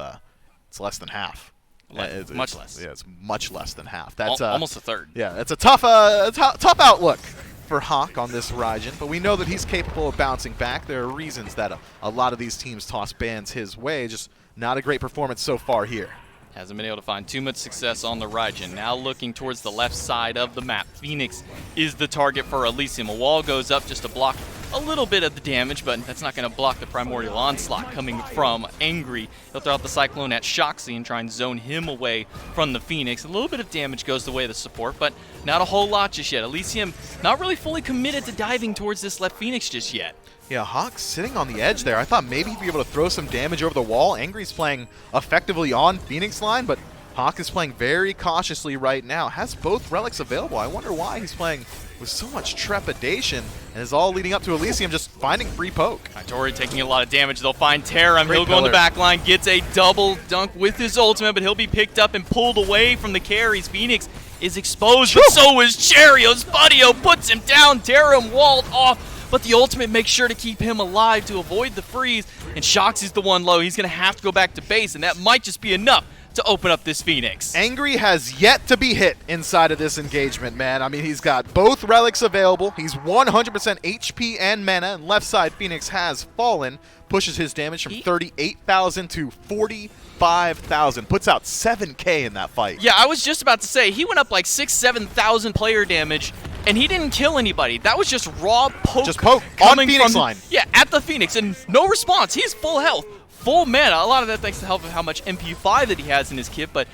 [SPEAKER 2] less than half.
[SPEAKER 1] Much less.
[SPEAKER 2] Yeah, it's much less than half. That's
[SPEAKER 1] almost a third.
[SPEAKER 2] Yeah, it's a tough outlook for Hawk on this Raijin, but we know that he's capable of bouncing back. There are reasons that a lot of these teams toss bans his way. Just not a great performance so far here.
[SPEAKER 1] Hasn't been able to find too much success on the Raijin. Now looking towards the left side of the map. Phoenix is the target for Elysium. A wall goes up just to block a little bit of the damage, but that's not going to block the Primordial Onslaught coming from Angry. He'll throw out the Cyclone at Shoxy and try and zone him away from the Phoenix. A little bit of damage goes the way of the support, but not a whole lot just yet. Elysium not really fully committed to diving towards this left Phoenix just yet.
[SPEAKER 2] Yeah, Hawk's sitting on the edge there. I thought maybe he'd be able to throw some damage over the wall. Angry's playing effectively on Phoenix line, but Hawk is playing very cautiously right now. Has both relics available. I wonder why he's playing with so much trepidation, and is all leading up to Elysium just finding free poke.
[SPEAKER 1] Tori taking a lot of damage. They'll find Taram. He'll go
[SPEAKER 2] pillar.
[SPEAKER 1] on the back line, gets a double dunk with his ultimate, but he'll be picked up and pulled away from the carries. Phoenix is exposed, but so is Cherio. Spudio puts him down. Taram walled off, but the ultimate makes sure to keep him alive to avoid the freeze, and Shoxy's the one low. He's going to have to go back to base, and that might just be enough to open up this Phoenix.
[SPEAKER 2] Angry has yet to be hit inside of this engagement, man. I mean, he's got both relics available. He's 100% HP and mana, and left side Phoenix has fallen. Pushes his damage from 38,000 to 45,000. Puts out 7K in that fight.
[SPEAKER 1] Yeah, I was just about to say, he went up like 7,000 player damage, and he didn't kill anybody. That was just raw poke.
[SPEAKER 2] Just poke
[SPEAKER 1] coming
[SPEAKER 2] on Phoenix
[SPEAKER 1] from,
[SPEAKER 2] line.
[SPEAKER 1] Yeah, at the Phoenix, and no response. He's full health, full mana. A lot of that thanks to the help of how much MP5 that he has in his kit, but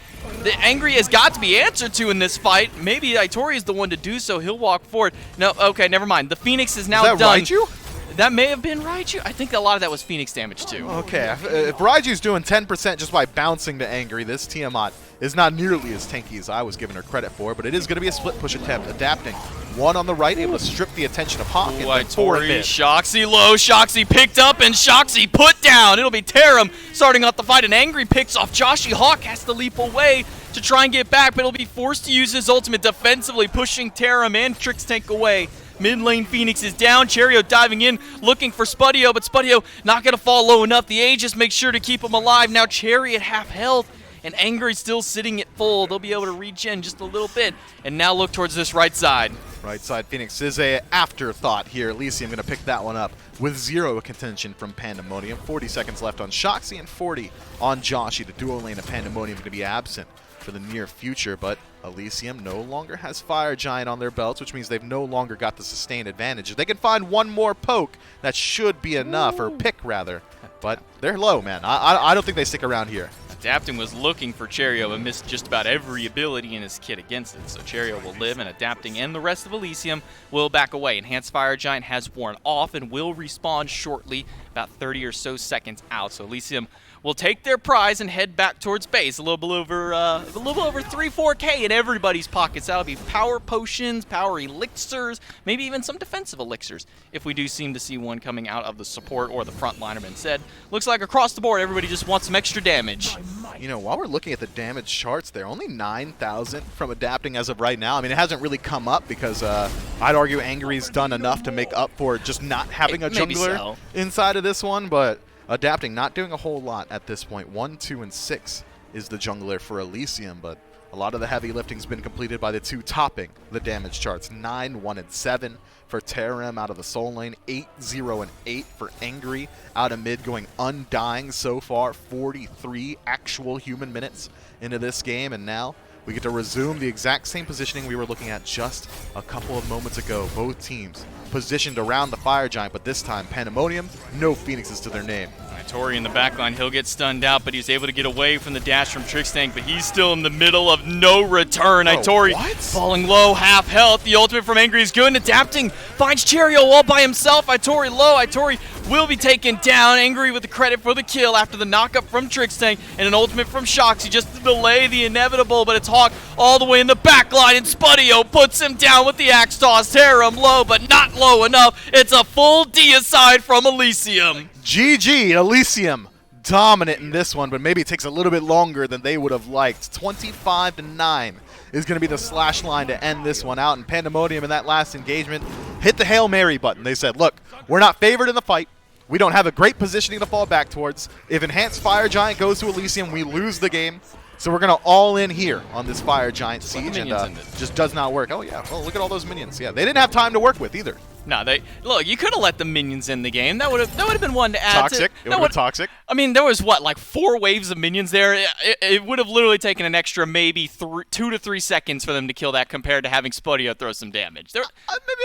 [SPEAKER 1] the Angry has got to be answered to in this fight. Maybe Itori is the one to do so. He'll walk forward. No, okay, never mind. The Phoenix is now
[SPEAKER 2] Is that
[SPEAKER 1] done.
[SPEAKER 2] Raiju?
[SPEAKER 1] That may have been Raiju. I think a lot of that was Phoenix damage too.
[SPEAKER 2] Okay, if Raiju's doing 10% just by bouncing to Angry, this Tiamat is not nearly as tanky as I was giving her credit for, but it is going to be a split push attempt. Adapting. One on the right, able to strip the attention of Hawk.
[SPEAKER 1] Ooh, Itori, Shoxy low, Shoxy picked up, and Shoxy put down. It'll be Taram starting off the fight, and Angry picks off Joshy. Hawk has to leap away to try and get back, but he'll be forced to use his ultimate defensively, pushing Taram and Trix Tank away. Mid lane Phoenix is down. Cherio diving in, looking for Spudio, but Spudio not going to fall low enough. The Aegis makes sure to keep him alive. Now Cherry at half health, and Angry still sitting at full. They'll be able to regen just a little bit, and now look towards this right side.
[SPEAKER 2] Right side Phoenix is a afterthought here. Elysium going to pick that one up with 0 contention from Pandamonium. 40 seconds left on Shoxy and 40 on Joshy. The duo lane of Pandamonium going to be absent for the near future, but Elysium no longer has Fire Giant on their belts, which means they've no longer got the sustained advantage. If they can find one more poke, that should be enough, or pick rather, but they're low, man. I don't think they stick around here.
[SPEAKER 1] Adapting was looking for Cherio and missed just about every ability in his kit against it. So Cherio will live, and Adapting and the rest of Elysium will back away. Enhanced Fire Giant has worn off and will respawn shortly, about 30 or so seconds out. So Elysium will take their prize and head back towards base. A little bit over 3-4K in everybody's pockets. That'll be power potions, power elixirs, maybe even some defensive elixirs, if we do seem to see one coming out of the support or the frontliner. Instead, looks like across the board, everybody just wants some extra damage.
[SPEAKER 2] You know, while we're looking at the damage charts, they're only 9,000 from Adapting as of right now. I mean, it hasn't really come up because I'd argue Angry's done enough to make up for just not having a jungler inside of this one, but Adapting not doing a whole lot at this point. 1, 2, and 6 is the jungler for Elysium, but a lot of the heavy lifting's been completed by the two topping the damage charts. 9, 1, and 7 for Taram out of the Soul Lane. 8, 0, and 8 for Angry out of mid, going undying so far. 43 actual human minutes into this game, and now we get to resume the exact same positioning we were looking at just a couple of moments ago. Both teams positioned around the Fire Giant, but this time Pandemonium, no Phoenixes to their name.
[SPEAKER 1] Tori in the backline, he'll get stunned out, but he's able to get away from the dash from Trix Tank, but he's still in the middle of no return. Itori falling low, half health. The ultimate from Angry is good, and Adapting finds Cherio all by himself. Itori low, Itori will be taken down. Angry with the credit for the kill after the knockup from Trickstang and an ultimate from Shoxy just to delay the inevitable, but it's Hawk all the way in the back line, and Spudio puts him down with the axe toss. Tear him low, but not low enough. It's a full deicide from Elysium.
[SPEAKER 2] GG, Elysium. Dominant in this one, but maybe it takes a little bit longer than they would have liked. 25-9 is going to be the slash line to end this one out, and Pandamonium in that last engagement hit the Hail Mary button. They said, look, we're not favored in the fight. We don't have a great positioning to fall back towards. If Enhanced Fire Giant goes to Elysium, we lose the game. So we're going to all in here on this Fire Giant siege, and just does not work. Oh, yeah. Well, look at all those minions. Yeah, they didn't have time to work with either.
[SPEAKER 1] No, look. You could have let the minions in the game. That would have been one to add.
[SPEAKER 2] Toxic. It would have been toxic.
[SPEAKER 1] I mean, there was what, like 4 waves of minions there. It would have literally taken an extra maybe 2 to 3 seconds for them to kill that, compared to having Spudio throw some damage.
[SPEAKER 2] Maybe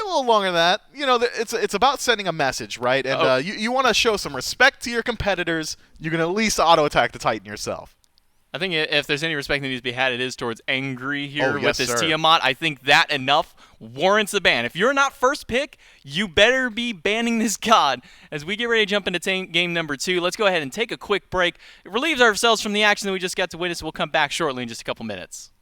[SPEAKER 2] a little longer than that. You know, it's about sending a message, right? And you want to show some respect to your competitors. You can at least auto attack the Titan yourself.
[SPEAKER 1] I think if there's any respect that needs to be had, it is towards Angry here with this
[SPEAKER 2] sir.
[SPEAKER 1] Tiamat. I think that enough warrants a ban. If you're not first pick, you better be banning this god. As we get ready to jump into game number 2, let's go ahead and take a quick break. It relieves ourselves from the action that we just got to witness. We'll come back shortly in just a couple minutes.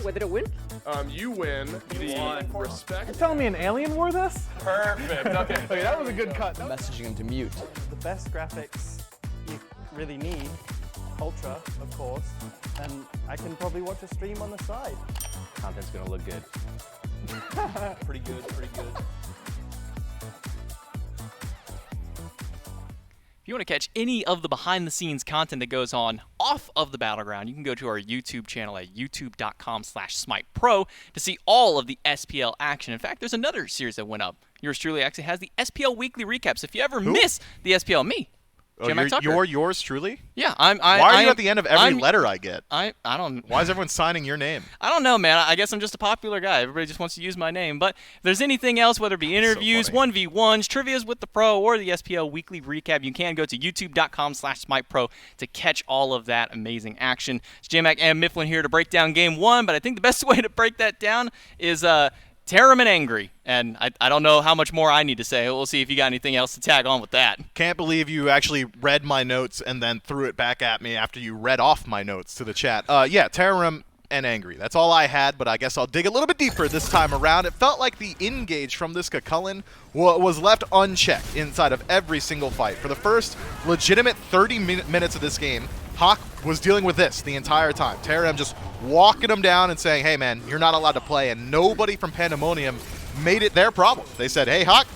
[SPEAKER 3] What did it win?
[SPEAKER 4] You win the respect.
[SPEAKER 5] You're telling me an alien wore this?
[SPEAKER 4] Perfect. Okay.
[SPEAKER 5] Okay, that was a good cut.
[SPEAKER 6] Messaging him to mute.
[SPEAKER 5] The best graphics you really need, ultra, of course, and I can probably watch a stream on the side.
[SPEAKER 6] Content's gonna look good.
[SPEAKER 3] Pretty good, pretty good.
[SPEAKER 1] If you want to catch any of the behind-the-scenes content that goes on off of the Battleground, you can go to our YouTube channel at youtube.com/SmitePro to see all of the SPL action. In fact, there's another series that went up. Yours truly actually has the SPL weekly recaps. If you ever miss the SPL, me.
[SPEAKER 2] Oh,
[SPEAKER 1] Tucker.
[SPEAKER 2] you're yours truly?
[SPEAKER 1] Yeah,
[SPEAKER 2] Why are you at the end of every letter I get?
[SPEAKER 1] I don't.
[SPEAKER 2] Why is everyone signing your name?
[SPEAKER 1] I don't know, man. I guess I'm just a popular guy. Everybody just wants to use my name. But if there's anything else, whether it be interviews, 1v1s, trivias with the pro, or the SPL weekly recap, you can go to youtube.com/SmitePro to catch all of that amazing action. It's J-Mac and Mifflin here to break down Game 1, but I think the best way to break that down is Tarum and Angry. And I don't know how much more I need to say. We'll see if you got anything else to tag on with that.
[SPEAKER 2] Can't believe you actually read my notes and then threw it back at me after you read off my notes to the chat. Yeah, Tarum and Angry. That's all I had, but I guess I'll dig a little bit deeper this time around. It felt like the engage from this Kakullen was left unchecked inside of every single fight. For the first legitimate 30 minutes of this game, Hawk was dealing with this the entire time. Tarum just walking him down and saying, hey man, you're not allowed to play, and nobody from Pandamonium made it their problem. They said, hey Hawk,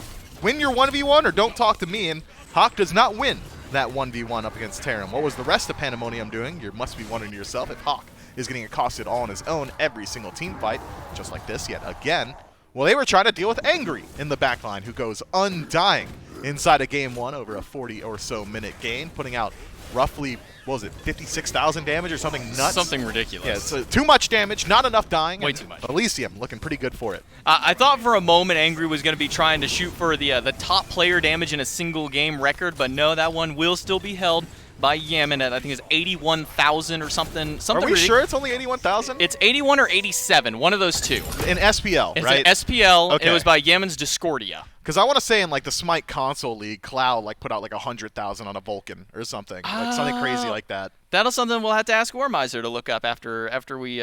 [SPEAKER 2] win your 1v1 or don't talk to me, and Hawk does not win that 1v1 up against Tarum. What was the rest of Pandamonium doing? You must be wondering to yourself if Hawk is getting accosted all on his own every single team fight, just like this yet again. Well, they were trying to deal with Angry in the backline, who goes undying inside of Game 1 over a 40 or so minute game, putting out roughly, what was it, 56,000 damage or something nuts?
[SPEAKER 1] Something ridiculous.
[SPEAKER 2] Yeah, it's too much damage, not enough dying.
[SPEAKER 1] Way too much.
[SPEAKER 2] Elysium looking pretty good for it.
[SPEAKER 1] I thought for a moment Angry was going to be trying to shoot for the top player damage in a single game record, but no, that one will still be held by Yaman at, I think it's 81,000 or something.
[SPEAKER 2] Are we sure it's only 81,000?
[SPEAKER 1] It's 81 or 87, one of those two.
[SPEAKER 2] In SPL,
[SPEAKER 1] it's
[SPEAKER 2] right?
[SPEAKER 1] It's an SPL.
[SPEAKER 2] Okay.
[SPEAKER 1] It was by Yaman's Discordia.
[SPEAKER 2] Because I want to say in like the Smite console league, Cloud like put out like 100,000 on a Vulcan or something, like something crazy like that.
[SPEAKER 1] That'll something we'll have to ask Gormizer to look up after we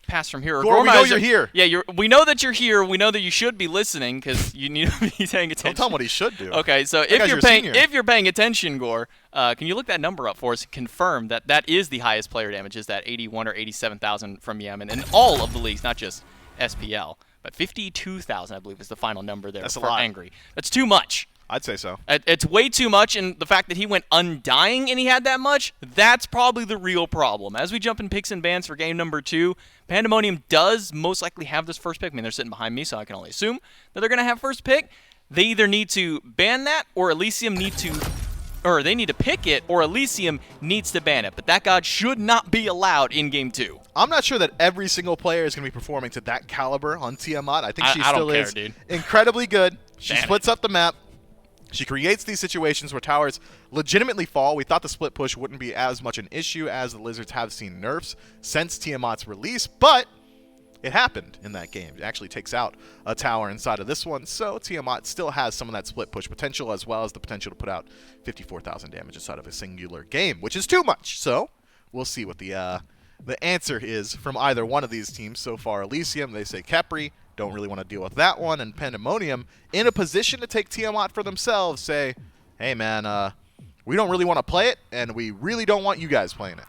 [SPEAKER 1] pass from here.
[SPEAKER 2] Gore, we know you're here.
[SPEAKER 1] Yeah, we know that you're here. We know that you should be listening because you need to be paying attention.
[SPEAKER 2] Don't tell him what he should do.
[SPEAKER 1] Okay, so if you're paying attention, Gore, can you look that number up for us and confirm that that is the highest player damage? Is that 81 or 87,000 from Yemen in all of the leagues, not just SPL? But 52,000, I believe, is the final number there for Angry. That's too much.
[SPEAKER 2] I'd say so.
[SPEAKER 1] It's way too much, and the fact that he went undying and he had that much, that's probably the real problem. As we jump in picks and bans for game number 2, Pandamonium does most likely have this first pick. I mean, they're sitting behind me, so I can only assume that they're going to have first pick. They either need to ban that, or Elysium they need to pick it, or Elysium needs to ban it. But that god should not be allowed in game 2.
[SPEAKER 2] I'm not sure that every single player is going to be performing to that caliber on Tiamat. I think she still is incredibly good. She splits up the map. She creates these situations where towers legitimately fall. We thought the split push wouldn't be as much an issue as the Lizards have seen nerfs since Tiamat's release, but it happened in that game. It actually takes out a tower inside of this one, so Tiamat still has some of that split push potential as well as the potential to put out 54,000 damage inside of a singular game, which is too much. So we'll see what the answer is from either one of these teams. So far, Elysium, they say Kepri, don't really want to deal with that one, and Pandamonium, in a position to take Tiamat for themselves, say, hey man, we don't really want to play it, and we really don't want you guys playing it.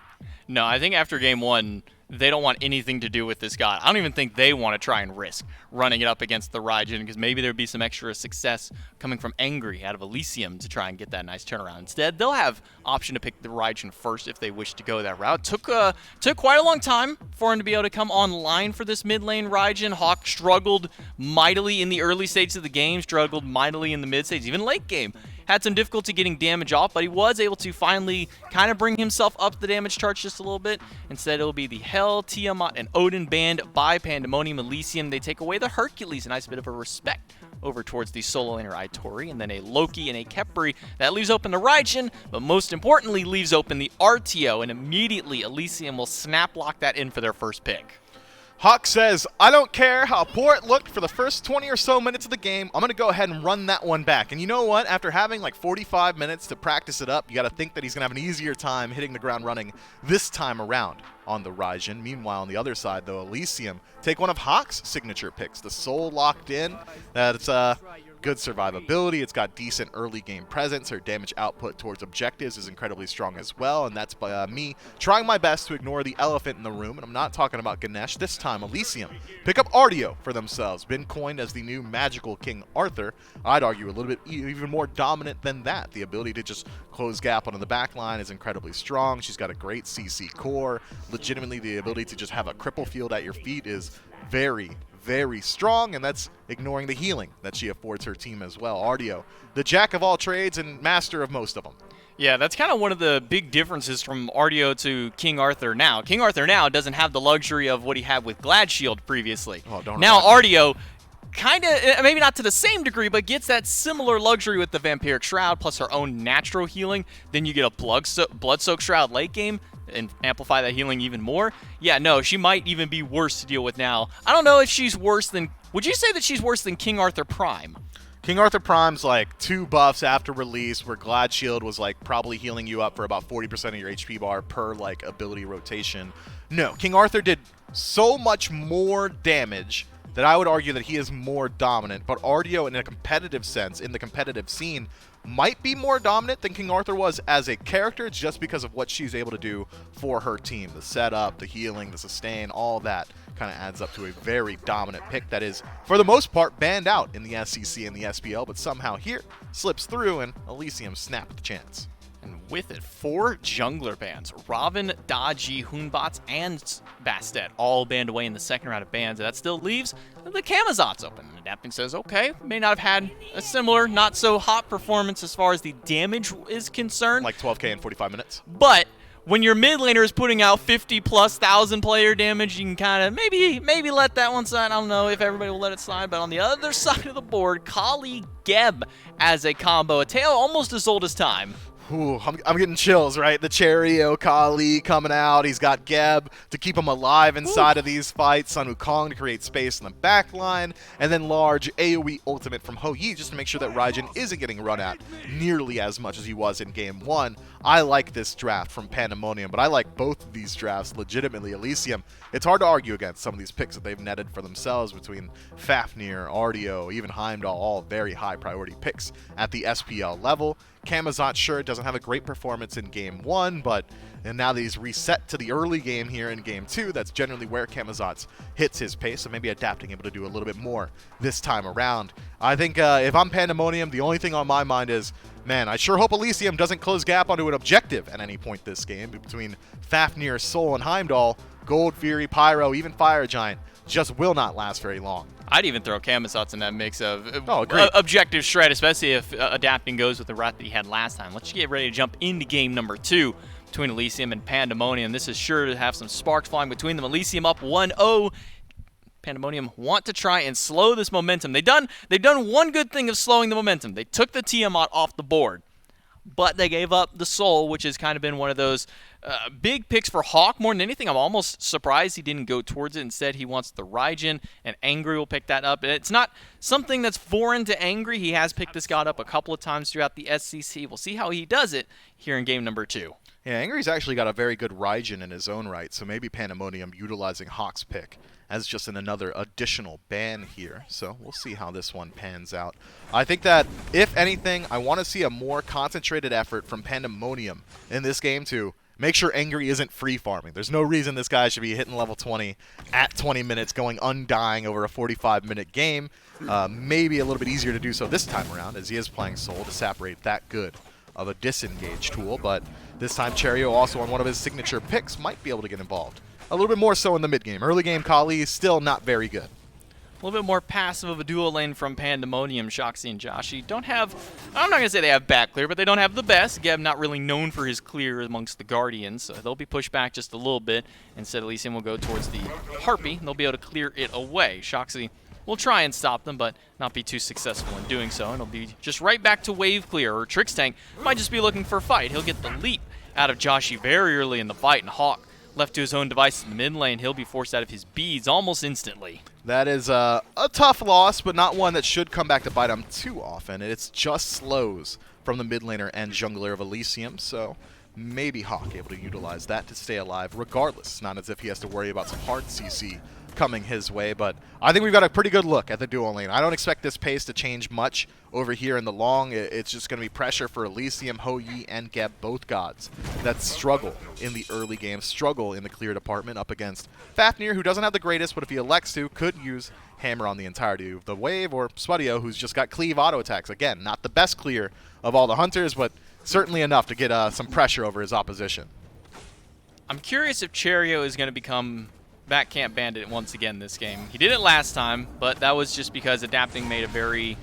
[SPEAKER 1] No, I think after game 1, they don't want anything to do with this god. I don't even think they want to try and risk running it up against the Raijin, because maybe there'd be some extra success coming from Angry out of Elysium to try and get that nice turnaround. Instead, they'll have option to pick the Raijin first if they wish to go that route. Took quite a long time for him to be able to come online for this mid lane Raijin. Hawk struggled mightily in the early stages of the game, struggled mightily in the mid stages, even late game. Had some difficulty getting damage off, but he was able to finally kind of bring himself up the damage chart just a little bit. Instead, it'll be the Hell, Tiamat, and Odin banned by Pandamonium. Elysium, they take away the Hercules, a nice bit of a respect over towards the solo laner Itori, and then a Loki and a Kepri. That leaves open the Raijin, but most importantly leaves open the RTO, and immediately Elysium will snap lock that in for their first pick.
[SPEAKER 2] Hawk says, I don't care how poor it looked for the first 20 or so minutes of the game. I'm going to go ahead and run that one back. And you know what? After having like 45 minutes to practice it up, you got to think that he's going to have an easier time hitting the ground running this time around on the Ryzen. Meanwhile, on the other side, though, Elysium take one of Hawk's signature picks. The Soul locked in. That's good survivability. It's got decent early game presence. Her damage output towards objectives is incredibly strong as well, and that's by me trying my best to ignore the elephant in the room, and I'm not talking about Ganesh. This time, Elysium pick up Artio for themselves. Been coined as the new magical King Arthur. I'd argue a little bit even more dominant than that. The ability to just close gap onto the back line is incredibly strong. She's got a great CC core. Legitimately, the ability to just have a cripple field at your feet is very, very strong, and that's ignoring the healing that she affords her team as well. Artio, the jack of all trades and master of most of them.
[SPEAKER 1] Yeah, that's kind of one of the big differences from Artio to King Arthur now. King Arthur now doesn't have the luxury of what he had with Glad Shield previously.
[SPEAKER 2] Oh, don't
[SPEAKER 1] now
[SPEAKER 2] remind me.
[SPEAKER 1] Artio, kind of, maybe not to the same degree, but gets that similar luxury with the Vampiric Shroud plus her own natural healing. Then you get a Blood-Soaked Shroud late game and amplify that healing even more. Yeah, no, she might even be worse to deal with now. I don't know if she's worse than... Would you say that she's worse than King Arthur Prime?
[SPEAKER 2] King Arthur Prime's like 2 buffs after release, where Glad Shield was like probably healing you up for about 40% of your HP bar per like ability rotation. No, King Arthur did so much more damage that I would argue that he is more dominant, but Artio in a competitive sense, in the competitive scene, might be more dominant than King Arthur was as a character just because of what she's able to do for her team. The setup, the healing, the sustain, all that kind of adds up to a very dominant pick that is, for the most part, banned out in the SCC and the SPL, but somehow here slips through and Elysium snapped the chance.
[SPEAKER 1] And with it, 4 jungler bans. Robin, Daji, Hunbots, and Bastet all banned away in the second round of bans. That still leaves the Camazotz open. Adapting says, okay, may not have had a similar, not so hot performance as far as the damage is concerned.
[SPEAKER 2] Like 12k in 45 minutes.
[SPEAKER 1] But when your mid laner is putting out 50+ thousand player damage, you can kind of maybe let that one slide. I don't know if everybody will let it slide, but on the other side of the board, Kali Geb as a combo, a tale almost as old as time.
[SPEAKER 2] Ooh, I'm getting chills, right? The Cherry Kali coming out. He's got Geb to keep him alive inside of these fights. Sun Wukong to create space in the back line. And then large AoE ultimate from Ho Yi just to make sure that Raijin isn't getting run at nearly as much as he was in Game 1. I like this draft from Pandamonium, but I like both of these drafts legitimately. Elysium, it's hard to argue against some of these picks that they've netted for themselves between Fafnir, Artio, even Heimdall, all very high priority picks at the SPL level. Camazotz, sure, doesn't have a great performance in Game 1, and now that he's reset to the early game here in Game 2, that's generally where Camazotz hits his pace, so maybe adapting able to do a little bit more this time around. I think if I'm Pandamonium, the only thing on my mind is, man, I sure hope Elysium doesn't close gap onto an objective at any point this game. Between Fafnir, Soul, and Heimdall, Gold, Fury, Pyro, even Fire Giant just will not last very long.
[SPEAKER 1] I'd even throw Camazotz in that mix of
[SPEAKER 2] agreed.
[SPEAKER 1] objective shred, especially if adapting goes with the route that he had last time. Let's get ready to jump into game number 2 between Elysium and Pandamonium. This is sure to have some sparks flying between them. Elysium up 1-0. Pandamonium want to try and slow this momentum. They've done one good thing of slowing the momentum. They took the Tiamat off the board, but they gave up the Soul, which has kind of been one of those big picks for Hawk. More than anything, I'm almost surprised he didn't go towards it. Instead, he wants the Raijin, and Angry will pick that up. It's not something that's foreign to Angry. He has picked this god up a couple of times throughout the SCC. We'll see how he does it here in game number 2.
[SPEAKER 2] Yeah, Angry's actually got a very good Raijin in his own right, so maybe Pandamonium utilizing Hawk's pick as just another additional ban here. So we'll see how this one pans out. I think that, if anything, I want to see a more concentrated effort from Pandamonium in this game to make sure Angry isn't free farming. There's no reason this guy should be hitting level 20 at 20 minutes, going undying over a 45-minute game. Maybe a little bit easier to do so this time around, as he is playing Soul to separate that good of a disengage tool, but this time Cherio also on one of his signature picks might be able to get involved. A little bit more so in the mid game. Early game Kali is still not very good.
[SPEAKER 1] A little bit more passive of a duo lane from Pandamonium. Shoxy and Joshi don't have, I'm not going to say they have back clear, but they don't have the best. Geb not really known for his clear amongst the Guardians, so they'll be pushed back just a little bit. Instead, Elysium will go towards the Harpy, and they'll be able to clear it away. Shoxy will try and stop them, but not be too successful in doing so, and it'll be just right back to wave clear. Or Trix Tank might just be looking for a fight. He'll get the leap out of Joshi very early in the fight, and Hawk left to his own devices in the mid lane, he'll be forced out of his beads almost instantly.
[SPEAKER 2] That is a tough loss, but not one that should come back to bite him too often. It's just slows from the mid laner and jungler of Elysium, so maybe Hawk able to utilize that to stay alive regardless. Not as if he has to worry about some hard CC coming his way, but I think we've got a pretty good look at the dual lane. I don't expect this pace to change much over here in the long. It's just going to be pressure for Elysium, Ho Yi, and Geb, both gods that struggle in the early game, struggle in the clear department up against Fafnir, who doesn't have the greatest, but if he elects to, could use Hammer on the entirety of the wave, or Spudio, who's just got cleave auto attacks. Again, not the best clear of all the hunters, but certainly enough to get some pressure over his opposition.
[SPEAKER 1] I'm curious if Cherio is going to become back camp bandit once again this game. He did it last time, but that was just because adapting made a very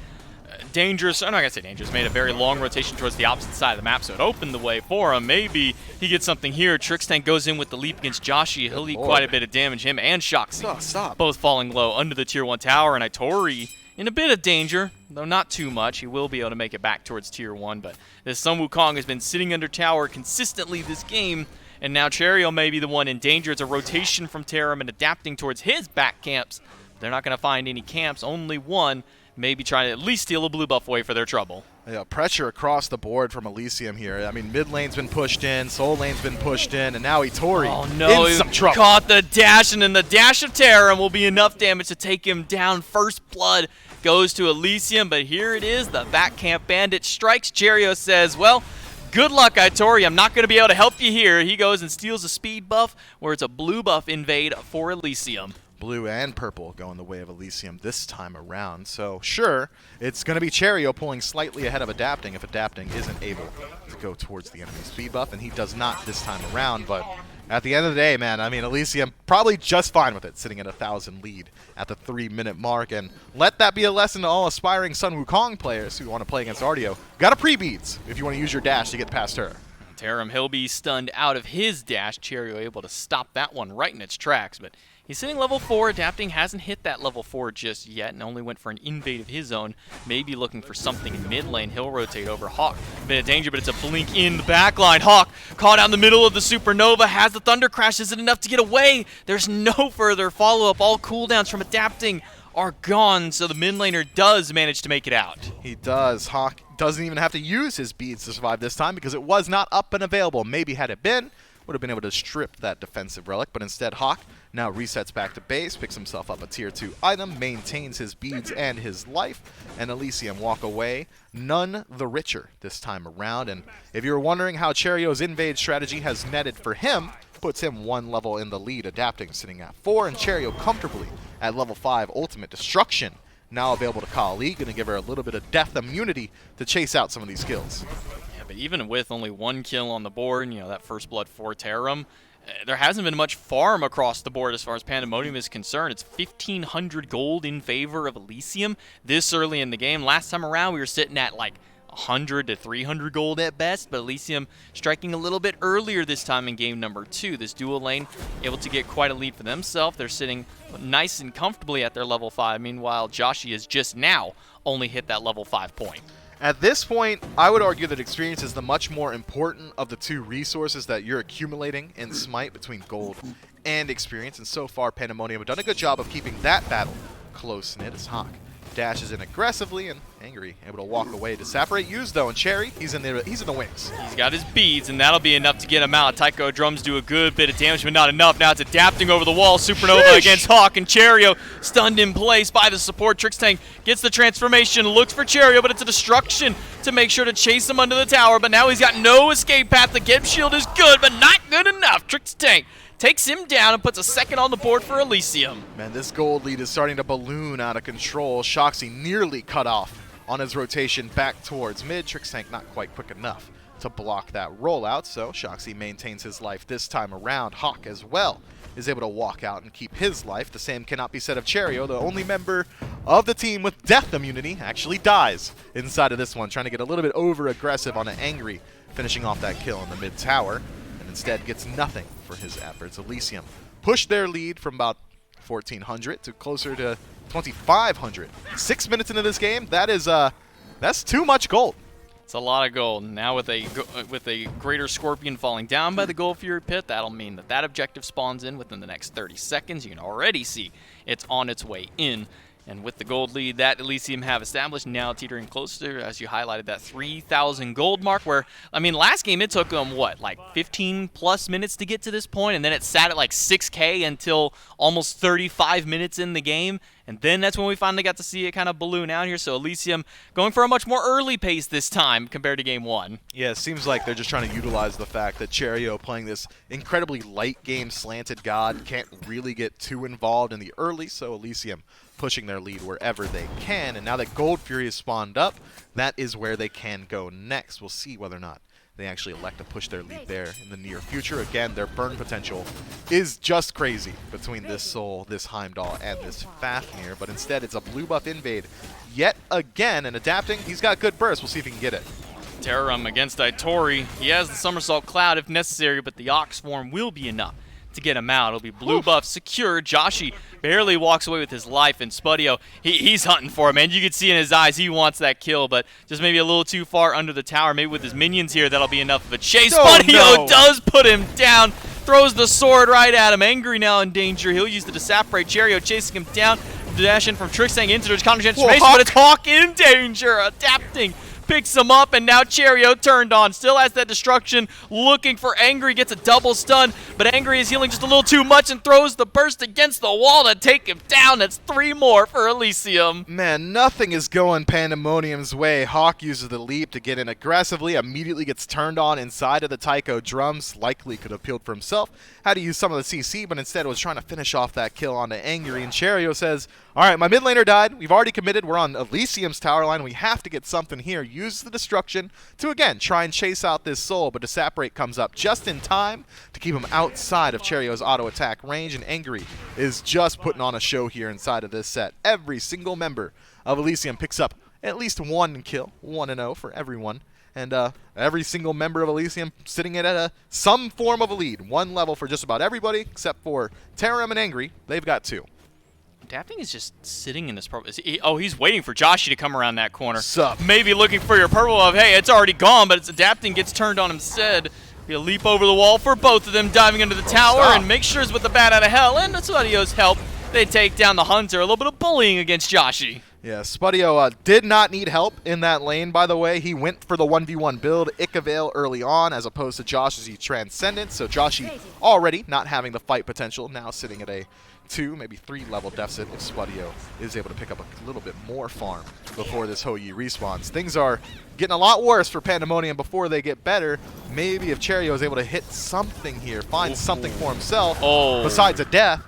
[SPEAKER 1] dangerous, I'm not going to say dangerous, made a very long rotation towards the opposite side of the map, so it opened the way for him. Maybe he gets something here. Trixtank goes in with the leap against Joshi. He'll eat quite a bit of damage, him and Shoxy. Both falling low under the tier 1 tower, and Itori in a bit of danger, though not too much. He will be able to make it back towards tier 1, but this Sun Wukong has been sitting under tower consistently this game, and now Cherio may be the one in danger. It's a rotation from Tarum and adapting towards his back camps. They're not going to find any camps, only one. Maybe trying to at least steal a blue buff away for their trouble.
[SPEAKER 2] Yeah, pressure across the board from Elysium here. I mean, mid lane's been pushed in, soul lane's been pushed in, and now Itori in some trouble.
[SPEAKER 1] Caught the dash, and then the dash of Tarum will be enough damage to take him down. First blood goes to Elysium, but here it is. The back camp bandit strikes. Cherio says, well, good luck, Itori. I'm not going to be able to help you here. He goes and steals a speed buff, where it's a blue buff invade for Elysium.
[SPEAKER 2] Blue and purple going the way of Elysium this time around. So, sure, it's going to be Cherio pulling slightly ahead of Adapting if Adapting isn't able to go towards the enemy speed buff, and he does not this time around. But at the end of the day, man, I mean, Elysium probably just fine with it, sitting at 1,000 lead at the 3-minute mark. And let that be a lesson to all aspiring Sun Wukong players who want to play against Artio. Got to pre-beads if you want to use your dash to get past her.
[SPEAKER 1] Tarum, he'll be stunned out of his dash. Cherio able to stop that one right in its tracks, but he's sitting level 4. Adapting hasn't hit that level 4 just yet and only went for an invade of his own. Maybe looking for something in mid lane. He'll rotate over Hawk. Bit of danger, but it's a blink in the back line. Hawk caught out in the middle of the Supernova. Has the Thunder Crash. Is it enough to get away? There's no further follow-up. All cooldowns from Adapting are gone, so the mid laner does manage to make it out.
[SPEAKER 2] He does. Hawk doesn't even have to use his beads to survive this time because it was not up and available. Maybe had it been, would have been able to strip that defensive relic, but instead Hawk now resets back to base, picks himself up a tier 2 item, maintains his beads and his life, and Elysium walk away none the richer this time around. And if you're wondering how Cherio's invade strategy has netted for him, puts him 1 level in the lead. Adapting sitting at 4, and Cherio comfortably at level 5 ultimate destruction. Now available to Kali, going to give her a little bit of death immunity to chase out some of these kills.
[SPEAKER 1] Yeah, but even with only 1 kill on the board, you know, that first blood for Tarum, there hasn't been much farm across the board as far as Pandamonium is concerned. It's 1,500 gold in favor of Elysium this early in the game. Last time around, we were sitting at like 100 to 300 gold at best, but Elysium striking a little bit earlier this time in game number 2. This dual lane able to get quite a lead for themselves. They're sitting nice and comfortably at their level 5. Meanwhile, Joshi has just now only hit that level 5 point.
[SPEAKER 2] At this point, I would argue that experience is the much more important of the 2 resources that you're accumulating in Smite between gold and experience, and so far Pandemonium have done a good job of keeping that battle close-knit as Hawk dashes in aggressively, and Angry able to walk away to separate use though, and Cherry, he's in the wings.
[SPEAKER 1] He's got his beads, and that'll be enough to get him out. Tycho drums do a good bit of damage, but not enough. Now it's Adapting over the wall. Supernova against Hawk, and Cherio stunned in place by the support. Trixtank gets the transformation, looks for Cherio, but it's a destruction to make sure to chase him under the tower, but now he's got no escape path. The Geb shield is good, but not good enough. Trixtank takes him down and puts a second on the board for Elysium.
[SPEAKER 2] Man, this gold lead is starting to balloon out of control. Shoxy nearly cut off on his rotation back towards mid. Trixtank not quite quick enough to block that rollout, so Shoxy maintains his life this time around. Hawk as well is able to walk out and keep his life. The same cannot be said of Cherio. The only member of the team with death immunity actually dies inside of this one, trying to get a little bit over-aggressive on an Angry, finishing off that kill in the mid tower, and instead gets nothing for his efforts. Elysium pushed their lead from about 1,400 to closer to 2,500. 6 minutes into this game, that's too much gold.
[SPEAKER 1] It's a lot of gold. Now with a greater scorpion falling down by the Gold Fury pit, that'll mean that that objective spawns in within the next 30 seconds. You can already see it's on its way in. And with the gold lead that Elysium have established, now teetering closer, as you highlighted, that 3,000 gold mark where, I mean, last game it took them, what, like 15 plus minutes to get to this point, and then it sat at like 6K until almost 35 minutes in the game, and then that's when we finally got to see it kind of balloon out here. So Elysium going for a much more early pace this time compared to game 1.
[SPEAKER 2] Yeah, it seems like they're just trying to utilize the fact that Cherio, playing this incredibly light game slanted god, can't really get too involved in the early, so Elysium pushing their lead wherever they can. And now that Gold Fury is spawned up, that is where they can go next. We'll see whether or not they actually elect to push their lead there in the near future. Again, their burn potential is just crazy between this Soul, this Heimdall, and this Fafnir, but instead it's a blue buff invade yet again, and adapting, he's got good burst. We'll see if he can get it.
[SPEAKER 1] Terram against Aitori. He has the Somersault Cloud if necessary, but the Ox Form will be enough to get him out. It'll be blue buff secure. Joshi barely walks away with his life, and Spudio, he's hunting for him, man. You can see in his eyes he wants that kill, but just maybe a little too far under the tower. Maybe with his minions here, that'll be enough of a chase. Spudio does put him down, throws the sword right at him. Angry now in danger. He'll use the Disapparate. Cherio chasing him down, dashing from Tricksang into the counter transformation, but it's Hawk in danger, adapting. Picks him up, and now Cherio turned on. Still has that destruction, looking for Angry. Gets a double stun, but Angry is healing just a little too much and throws the burst against the wall to take him down. That's 3 more for Elysium.
[SPEAKER 2] Man, nothing is going Pandemonium's way. Hawk uses the leap to get in aggressively, immediately gets turned on inside of the Taiko drums. Likely could have peeled for himself. Had to use some of the CC, but instead was trying to finish off that kill onto Angry. And Cherio says, all right, my mid laner died. We've already committed. We're on Elysium's tower line. We have to get something here. Use the destruction to, again, try and chase out this Soul, but Disapparate comes up just in time to keep him outside of Cherio's auto attack range, and Angry is just putting on a show here inside of this set. Every single member of Elysium picks up at least 1 kill, 1-0 for everyone, and every single member of Elysium sitting at some form of a lead. 1 level for just about everybody except for Terram and Angry. They've got 2.
[SPEAKER 1] Adapting is just sitting in this purple. He's waiting for Joshi to come around that corner.
[SPEAKER 2] Sup?
[SPEAKER 1] Maybe looking for your purple of, hey, it's already gone, but it's Adapting gets turned on instead. Be a leap over the wall for both of them, diving into the tower, and make sure it's with the bat out of hell, and Spudio's help. They take down the Hunter. A little bit of bullying against Joshi.
[SPEAKER 2] Yeah, Spudio did not need help in that lane, by the way. He went for the 1v1 build, Ikavale early on, as opposed to Joshi's Transcendent. So Joshi already not having the fight potential, now sitting at a 2, maybe 3 level deficit if Spudio is able to pick up a little bit more farm before this Hou-Yi respawns. Things are getting a lot worse for Pandemonium before they get better. Maybe if Cherio is able to hit something here, find something for himself besides a death,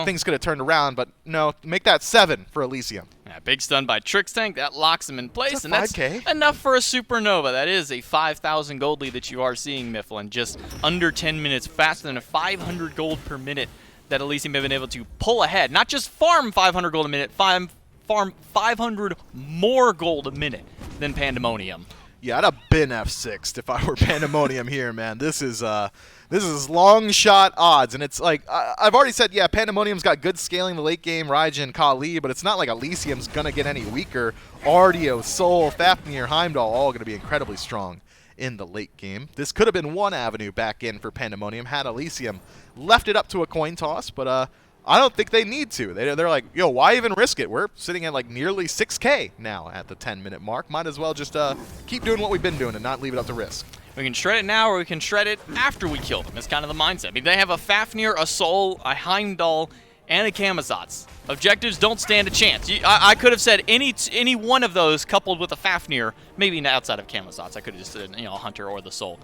[SPEAKER 2] things could have turned around, but no, make that 7 for Elysium.
[SPEAKER 1] Yeah, big stun by Trickstank. That locks him in place, and that's
[SPEAKER 2] 5K.
[SPEAKER 1] enough for a supernova. That is a 5,000 gold lead that you are seeing, Mifflin. Just under 10 minutes, faster than a 500 gold per minute that Elysium have been able to pull ahead. Not just farm 500 gold a minute, farm 500 more gold a minute than Pandemonium.
[SPEAKER 2] Yeah, I'd have been F6'd if I were Pandemonium here, man. This is long shot odds, and it's like I've already said, yeah, Pandemonium's got good scaling in the late game, Raijin, Kali, but it's not like Elysium's gonna get any weaker. Ardio, Soul, Fafnir, Heimdall, all gonna be incredibly strong in the late game. This could have been one avenue back in for Pandemonium had Elysium left it up to a coin toss, but I don't think they need to. They're like, yo, why even risk it? We're sitting at like nearly 6K now at the 10-minute mark. Might as well just keep doing what we've been doing and not leave it up to risk.
[SPEAKER 1] We can shred it now, or we can shred it after we kill them. That's kind of the mindset. I mean, they have a Fafnir, a Soul, a Heimdall, and a Camazotz. Objectives don't stand a chance. I could have said any one of those coupled with a Fafnir, maybe outside of Camazotz. I could have just said, a Hunter or the Soul.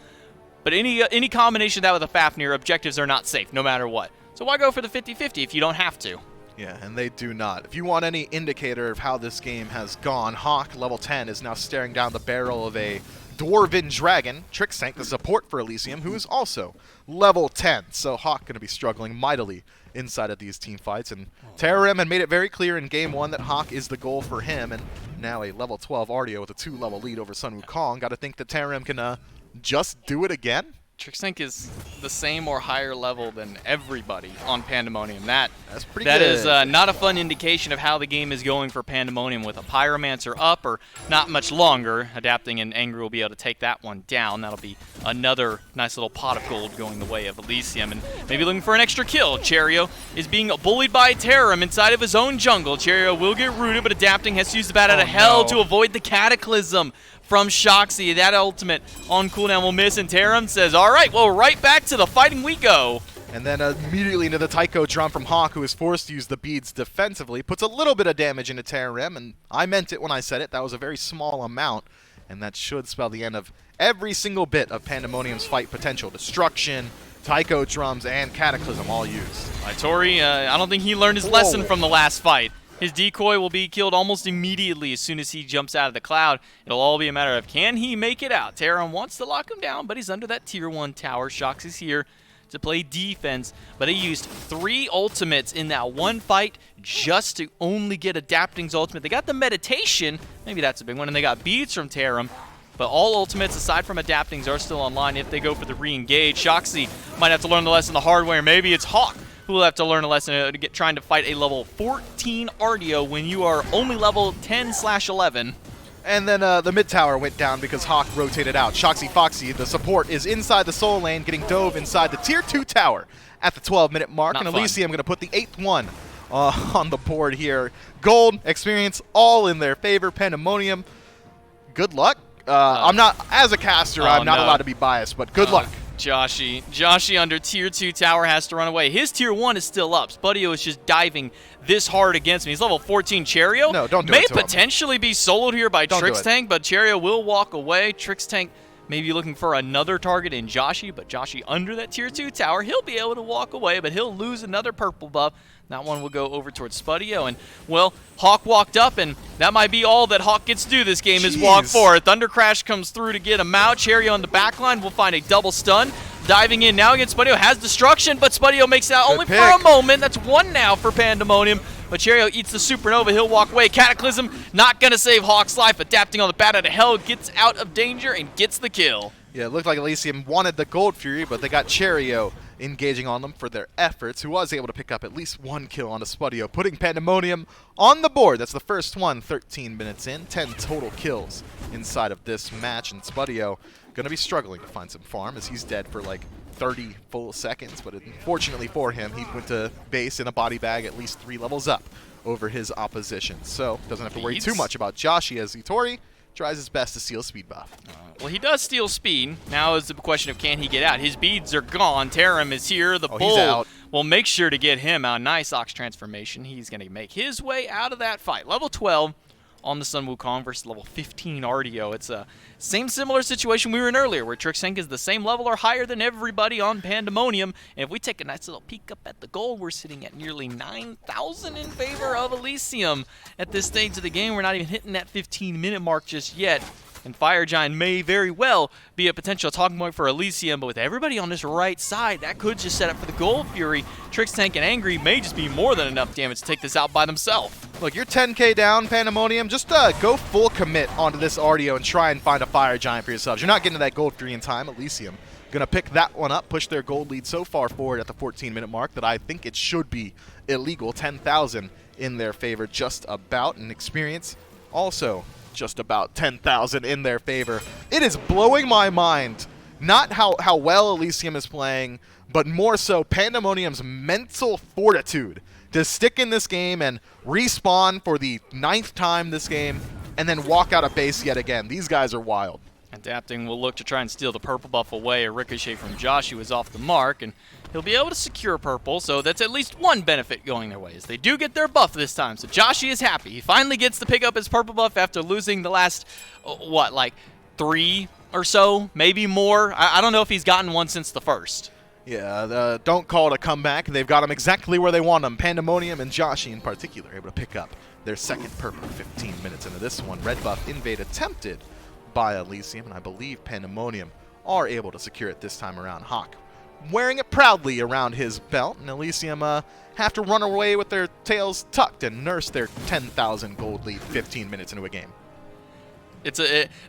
[SPEAKER 1] But any combination of that with a Fafnir, objectives are not safe, no matter what. So why go for the 50-50 if you don't have to?
[SPEAKER 2] Yeah, and they do not. If you want any indicator of how this game has gone, Hawk, level 10, is now staring down the barrel of a Dwarven Dragon, Trickstank, the support for Elysium, who is also level 10. So Hawk going to be struggling mightily inside of these team fights. And Terram had made it very clear in Game 1 that Hawk is the goal for him. And now a level 12 Ardio with a 2-level lead over Sun Wukong. Got to think that Terram can just do it again.
[SPEAKER 1] Trixtank is the same or higher level than everybody on Pandemonium. That's
[SPEAKER 2] pretty
[SPEAKER 1] that
[SPEAKER 2] good.
[SPEAKER 1] is not a fun indication of how the game is going for Pandemonium with a Pyromancer up or not much longer. Adapting and Angry will be able to take that one down. That'll be another nice little pot of gold going the way of Elysium and maybe looking for an extra kill. Cherio is being bullied by Terram inside of his own jungle. Cherio will get rooted, but Adapting has to use the Bat out of Hell to avoid the Cataclysm from Shoxy. That ultimate on cooldown will miss, and Terram says, all right, well, right back to the fighting we go.
[SPEAKER 2] And then immediately into the Tycho drum from Hawk, who is forced to use the beads defensively. Puts a little bit of damage into Terram, and I meant it when I said it. That was a very small amount, and that should spell the end of every single bit of Pandemonium's fight potential. Destruction, Tycho drums, and Cataclysm all used.
[SPEAKER 1] Tori, I don't think he learned his lesson from the last fight. His decoy will be killed almost immediately as soon as he jumps out of the cloud. It'll all be a matter of can he make it out. Terram wants to lock him down, but he's under that tier 1 tower. Shox is here to play defense, but he used 3 ultimates in that one fight just to only get Adapting's ultimate. They got the meditation, maybe that's a big one, and they got beads from Terram. But all ultimates, aside from Adapting's, are still online if they go for the re-engage. Shoxy might have to learn the lesson the hard way, or maybe it's Hawk who will have to learn a lesson trying to fight a level 14 Ardio when you are only level 10/11.
[SPEAKER 2] And then the mid tower went down because Hawk rotated out. Shoxy Foxy, the support, is inside the soul lane, getting dove inside the tier 2 tower at the 12-minute mark.
[SPEAKER 1] Not
[SPEAKER 2] and
[SPEAKER 1] fun.
[SPEAKER 2] Elysium going to put the 8th one on the board here. Gold, experience, all in their favor. Pandemonium, good luck. I'm not, as a caster, I'm not allowed to be biased, but good luck.
[SPEAKER 1] Joshi under tier 2 tower has to run away. His tier 1 is still up. Spudio is just diving this hard against me. He's level 14. Cherio
[SPEAKER 2] No, don't do
[SPEAKER 1] may
[SPEAKER 2] it to him.
[SPEAKER 1] potentially be soloed here by
[SPEAKER 2] Don't do it.
[SPEAKER 1] Trixtank, but Cherio will walk away. Trixtank may be looking for another target in Joshi, but Joshi under that tier 2 tower, he'll be able to walk away, but he'll lose another purple buff. That one will go over towards Spudio, and, well, Hawk walked up, and that might be all that Hawk gets to do this game is walk forward. Thunder Crash comes through to get him out. Cherio on the back line will find a double stun. Diving in now against Spudio, has destruction, but Spudio makes it out only for a moment. That's 1 now for Pandemonium, but Cherio eats the supernova. He'll walk away. Cataclysm not going to save Hawk's life. Adapting on the Bat out of Hell, gets out of danger and gets the kill.
[SPEAKER 2] Yeah, it looked like Elysium wanted the Gold Fury, but they got Cherio engaging on them for their efforts, who was able to pick up at least 1 kill on a Spudio, putting Pandemonium on the board. That's the first one, 13 minutes in, 10 total kills inside of this match, and Spudio going to be struggling to find some farm as he's dead for like 30 full seconds, but unfortunately for him, he went to base in a body bag at least 3 levels up over his opposition, so doesn't have to worry too much about Joshi as Tori tries his best to steal speed buff.
[SPEAKER 1] Well, he does steal speed. Now is the question of can he get out. His beads are gone. Terram is here. The bull
[SPEAKER 2] he's out.
[SPEAKER 1] will make sure to get him out. Nice Ox transformation. He's going to make his way out of that fight. Level 12 on the Sun Wukong versus level 15 Ardio. It's a similar situation we were in earlier, where Trixtank is the same level or higher than everybody on Pandemonium. And if we take a nice little peek up at the gold, we're sitting at nearly 9,000 in favor of Elysium. At this stage of the game, we're not even hitting that 15-minute mark just yet. And Fire Giant may very well be a potential talking point for Elysium, but with everybody on this right side, that could just set up for the Gold Fury. Trixtank and Angry may just be more than enough damage to take this out by themselves.
[SPEAKER 2] Look, you're 10k down, Pandemonium. Just go full commit onto this Ardio and try and find a Fire Giant for yourselves. You're not getting to that Gold Fury in time. Elysium gonna pick that one up, push their gold lead so far forward at the 14-minute mark that I think it should be illegal. 10,000 in their favor, just about, and experience also just about 10,000 in their favor. It is blowing my mind, not how well Elysium is playing, but more so Pandemonium's mental fortitude to stick in this game and respawn for the 9th time this game and then walk out of base yet again. These guys are wild.
[SPEAKER 1] Adapting will look to try and steal the purple buff away. A ricochet from Josh, who is off the mark, and he'll be able to secure purple, so that's at least one benefit going their way, as they do get their buff this time. So Joshi is happy. He finally gets to pick up his purple buff after losing the last, like 3 or so, maybe more. I don't know if he's gotten one since the first.
[SPEAKER 2] Yeah, don't call it a comeback. They've got him exactly where they want him. Pandemonium and Joshi in particular able to pick up their second purple 15 minutes into this one. Red buff invade attempted by Elysium, and I believe Pandemonium are able to secure it this time around. Hawk wearing it proudly around his belt, and Elysium have to run away with their tails tucked and nurse their 10,000 gold lead 15 minutes into a game.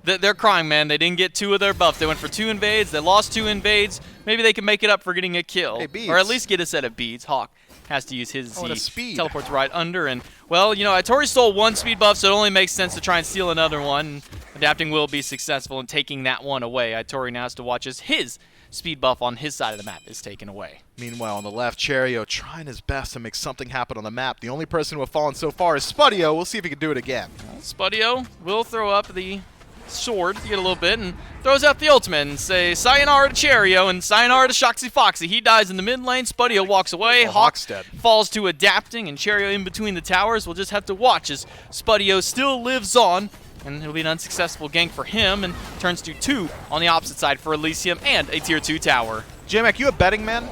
[SPEAKER 1] They're crying, man. They didn't get 2 of their buffs. They went for 2 invades. They lost 2 invades. Maybe they can make it up for getting a kill.
[SPEAKER 2] Hey, beads.
[SPEAKER 1] Or at least get a set of beads. Hawk has to use his
[SPEAKER 2] and a
[SPEAKER 1] Z.
[SPEAKER 2] speed.
[SPEAKER 1] Teleports right under. And, well, you know, Itori stole 1 speed buff, so it only makes sense to try and steal another one. Adapting will be successful in taking that one away. Itori now has to watch as his speed buff on his side of the map is taken away.
[SPEAKER 2] Meanwhile, on the left, Cherio trying his best to make something happen on the map. The only person who have fallen so far is Spudio. We'll see if he can do it again.
[SPEAKER 1] Spudio will throw up the sword to get a little bit and throws out the ultimate and say sayonara to Cherio and sayonara to Shoxy Foxy. He dies in the mid lane. Spudio walks away.
[SPEAKER 2] Oh,
[SPEAKER 1] Hawk's
[SPEAKER 2] dead.
[SPEAKER 1] falls to adapting, and Cherio in between the towers. We'll just have to watch as Spudio still lives on, and it'll be an unsuccessful gank for him and turns to 2 on the opposite side for Elysium and a tier 2 tower.
[SPEAKER 2] J-Mac, you a betting man?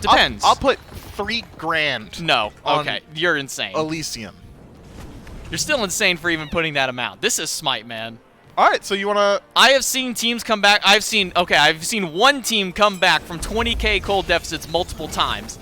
[SPEAKER 1] Depends.
[SPEAKER 2] I'll put $3 grand.
[SPEAKER 1] No.
[SPEAKER 2] on
[SPEAKER 1] Okay. You're insane.
[SPEAKER 2] Elysium.
[SPEAKER 1] You're still insane for even putting that amount. This is Smite, man.
[SPEAKER 2] All right, so you want to...
[SPEAKER 1] I have seen teams come back. I've seen one team come back from 20K cold deficits multiple times.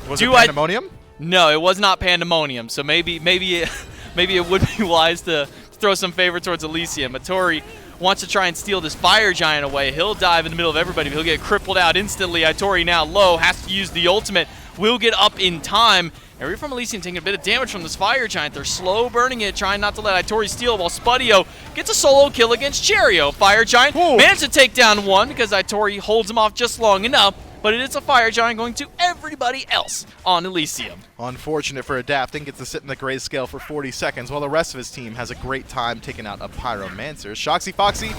[SPEAKER 2] Was it Pandamonium?
[SPEAKER 1] No, it was not Pandamonium. So maybe it would be wise to throw some favor towards Elysium. Itori wants to try and steal this fire giant away. He'll dive in the middle of everybody, but he'll get crippled out instantly. Itori now low, has to use the ultimate. Will get up in time. And we're from Elysium taking a bit of damage from this fire giant. They're slow burning it, trying not to let Itori steal, while Spudio gets a solo kill against Cherio. Fire giant managed to take down 1 because Itori holds him off just long enough. But it is a fire giant going to everybody else on Elysium.
[SPEAKER 2] Unfortunate for Adapting, gets to sit in the grayscale for 40 seconds while the rest of his team has a great time taking out a Pyromancer. Shoxy Foxy,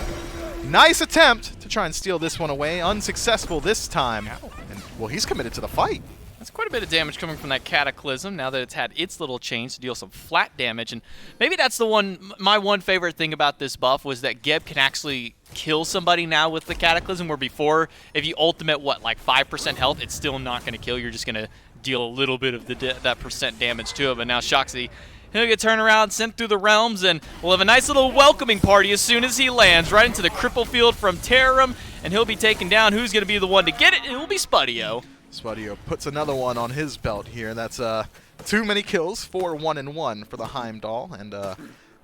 [SPEAKER 2] nice attempt to try and steal this one away. Unsuccessful this time. And, well, he's committed to the fight.
[SPEAKER 1] That's quite a bit of damage coming from that Cataclysm now that it's had its little change to deal some flat damage. And maybe that's my one favorite thing about this buff was that Geb can actually kill somebody now with the Cataclysm, where before, if you ultimate, like 5% health, it's still not going to kill. You're just going to deal a little bit of that percent damage to it. But now Shoxy, he'll get turned around, sent through the realms, and we'll have a nice little welcoming party as soon as he lands, right into the cripple field from Terram, and he'll be taken down. Who's going to be the one to get it? It will be Spudio.
[SPEAKER 2] Spudio puts another one on his belt here. That's 2 many kills, 4-1-1 for the Heimdall, and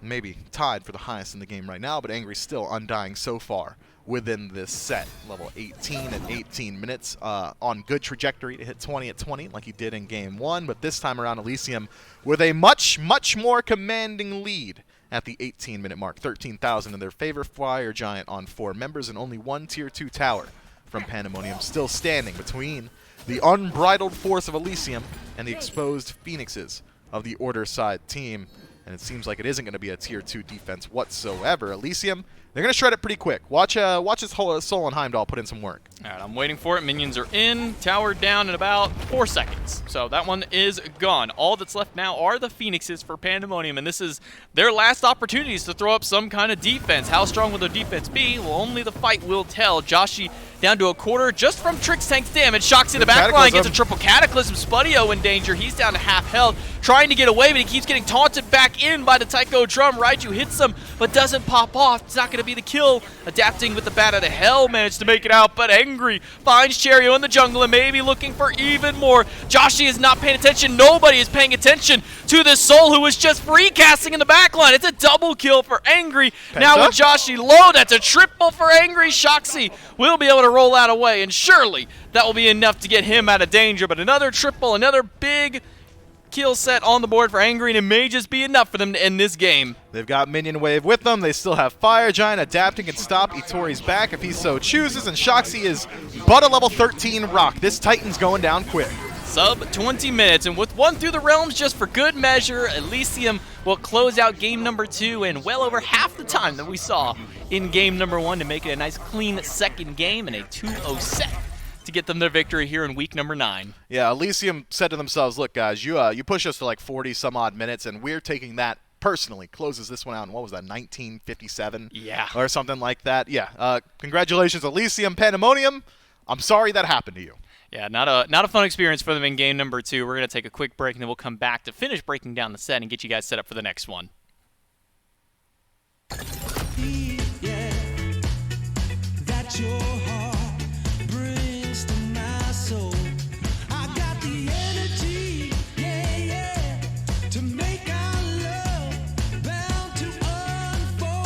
[SPEAKER 2] maybe tied for the highest in the game right now, but Angry's still undying so far within this set. Level 18 at 18 minutes, on good trajectory to hit 20 at 20 like he did in Game 1, but this time around Elysium with a much, much more commanding lead at the 18-minute mark. 13,000 in their favor. Fire Giant on 4 members and only 1 Tier 2 tower from Pandamonium still standing between the unbridled force of Elysium and the exposed Phoenixes of the Order side team. And it seems like it isn't going to be a Tier 2 defense whatsoever. Elysium, they're going to shred it pretty quick. Watch his whole Soul and Heimdall put in some work.
[SPEAKER 1] All right, I'm waiting for it. Minions are in. Tower down in about 4 seconds. So that one is gone. All that's left now are the Phoenixes for Pandamonium, and this is their last opportunities to throw up some kind of defense. How strong will their defense be? Well, only the fight will tell. Joshi down to a quarter just from Trix Tank's damage. Shoxy in the back line gets a triple Cataclysm. Spudio in danger. He's down to half health, trying to get away, but he keeps getting taunted back in by the Taiko drum. Raiju hits him, but doesn't pop off. It's not going to be the kill. Adapting with the bat out of hell, managed to make it out, but Angry finds Cherio in the jungle and maybe looking for even more. Joshi is not paying attention. Nobody is paying attention to this Soul who was just free casting in the back line. It's a double kill for Angry. Now with Joshi low, that's a triple for Angry. Shoxy will be able to roll out away, and surely that will be enough to get him out of danger. But another triple, another big kill set on the board for Angry, and it may just be enough for them to end this game.
[SPEAKER 2] They've got Minion Wave with them. They still have Fire Giant. Adapting can stop Itori's back if he so chooses, and Shoxy is but a level 13 rock. This Titan's going down quick.
[SPEAKER 1] Sub 20 minutes, and with 1 through the realms just for good measure, Elysium will close out game number 2 in well over half the time that we saw in game number 1 to make it a nice clean second game and a 2-0 set to get them their victory here in week number 9.
[SPEAKER 2] Yeah, Elysium said to themselves, look guys, you push us to like 40 some odd minutes, and we're taking that personally. Closes this one out in, what was that, 1957?
[SPEAKER 1] Yeah.
[SPEAKER 2] Or something like that. Yeah, congratulations Elysium. Pandemonium, I'm sorry that happened to you.
[SPEAKER 1] Yeah, not a fun experience for them in game number 2. We're going to take a quick break, and then we'll come back to finish breaking down the set and get you guys set up for the next one.
[SPEAKER 7] Yeah, that your heart brings to my soul. I got the energy, yeah, to make our love bound to unfold.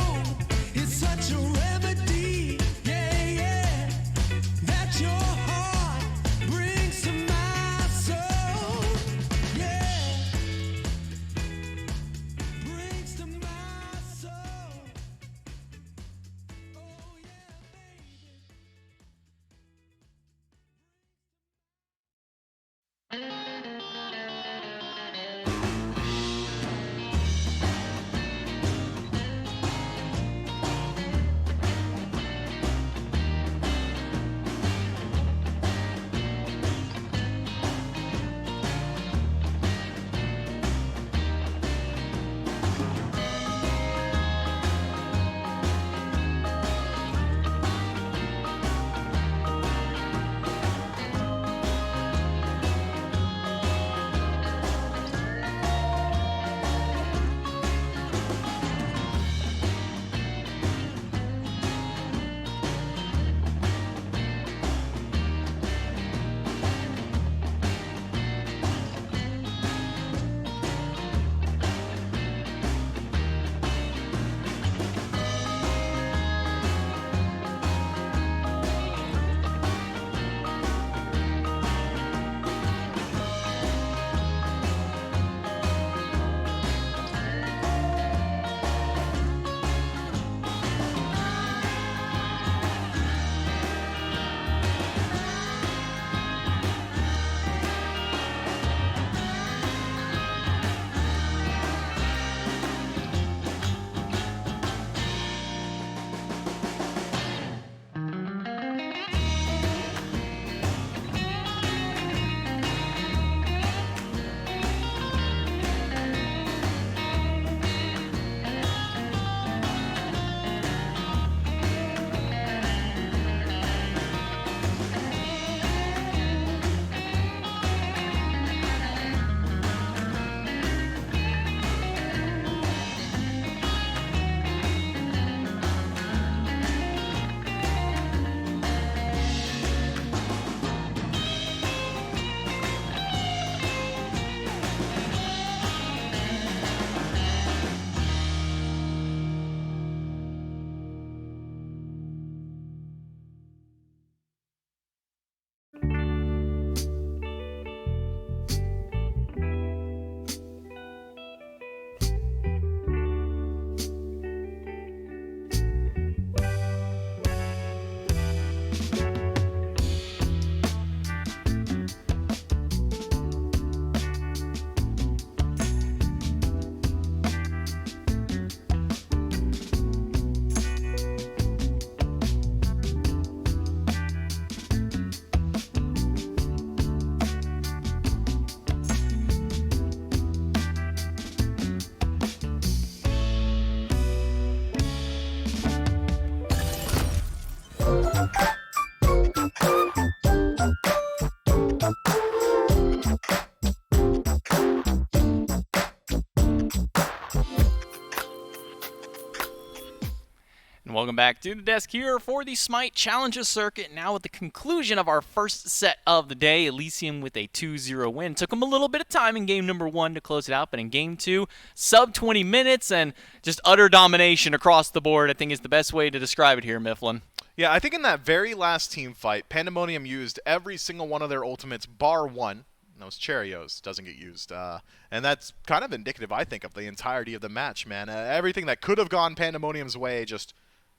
[SPEAKER 1] Welcome back to the desk here for the Smite Challenges Circuit. Now at the conclusion of our first set of the day, Elysium with a 2-0 win. Took them a little bit of time in game number 1 to close it out, but in game 2, sub 20 minutes and just utter domination across the board, I think is the best way to describe it here, Mifflin.
[SPEAKER 2] Yeah, I think in that very last team fight, Pandamonium used every single one of their ultimates bar one. Those Cheerios doesn't get used. And that's kind of indicative, I think, of the entirety of the match, man. Everything that could have gone Pandamonium's way just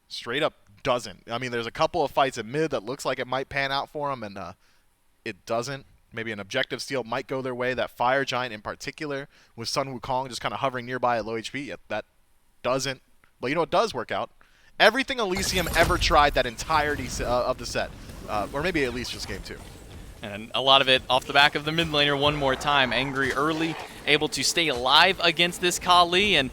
[SPEAKER 2] straight up doesn't. I mean, there's a couple of fights at mid that looks like it might pan out for them, and it doesn't. Maybe an objective steal might go their way. That Fire Giant in particular, with Sun Wukong just kind of hovering nearby at low HP, that doesn't. But you know what does work out? Everything Elysium ever tried that entirety of the set. Or maybe at least just game 2.
[SPEAKER 1] And a lot of it off the back of the mid laner one more time. Angry early, able to stay alive against this Kali. And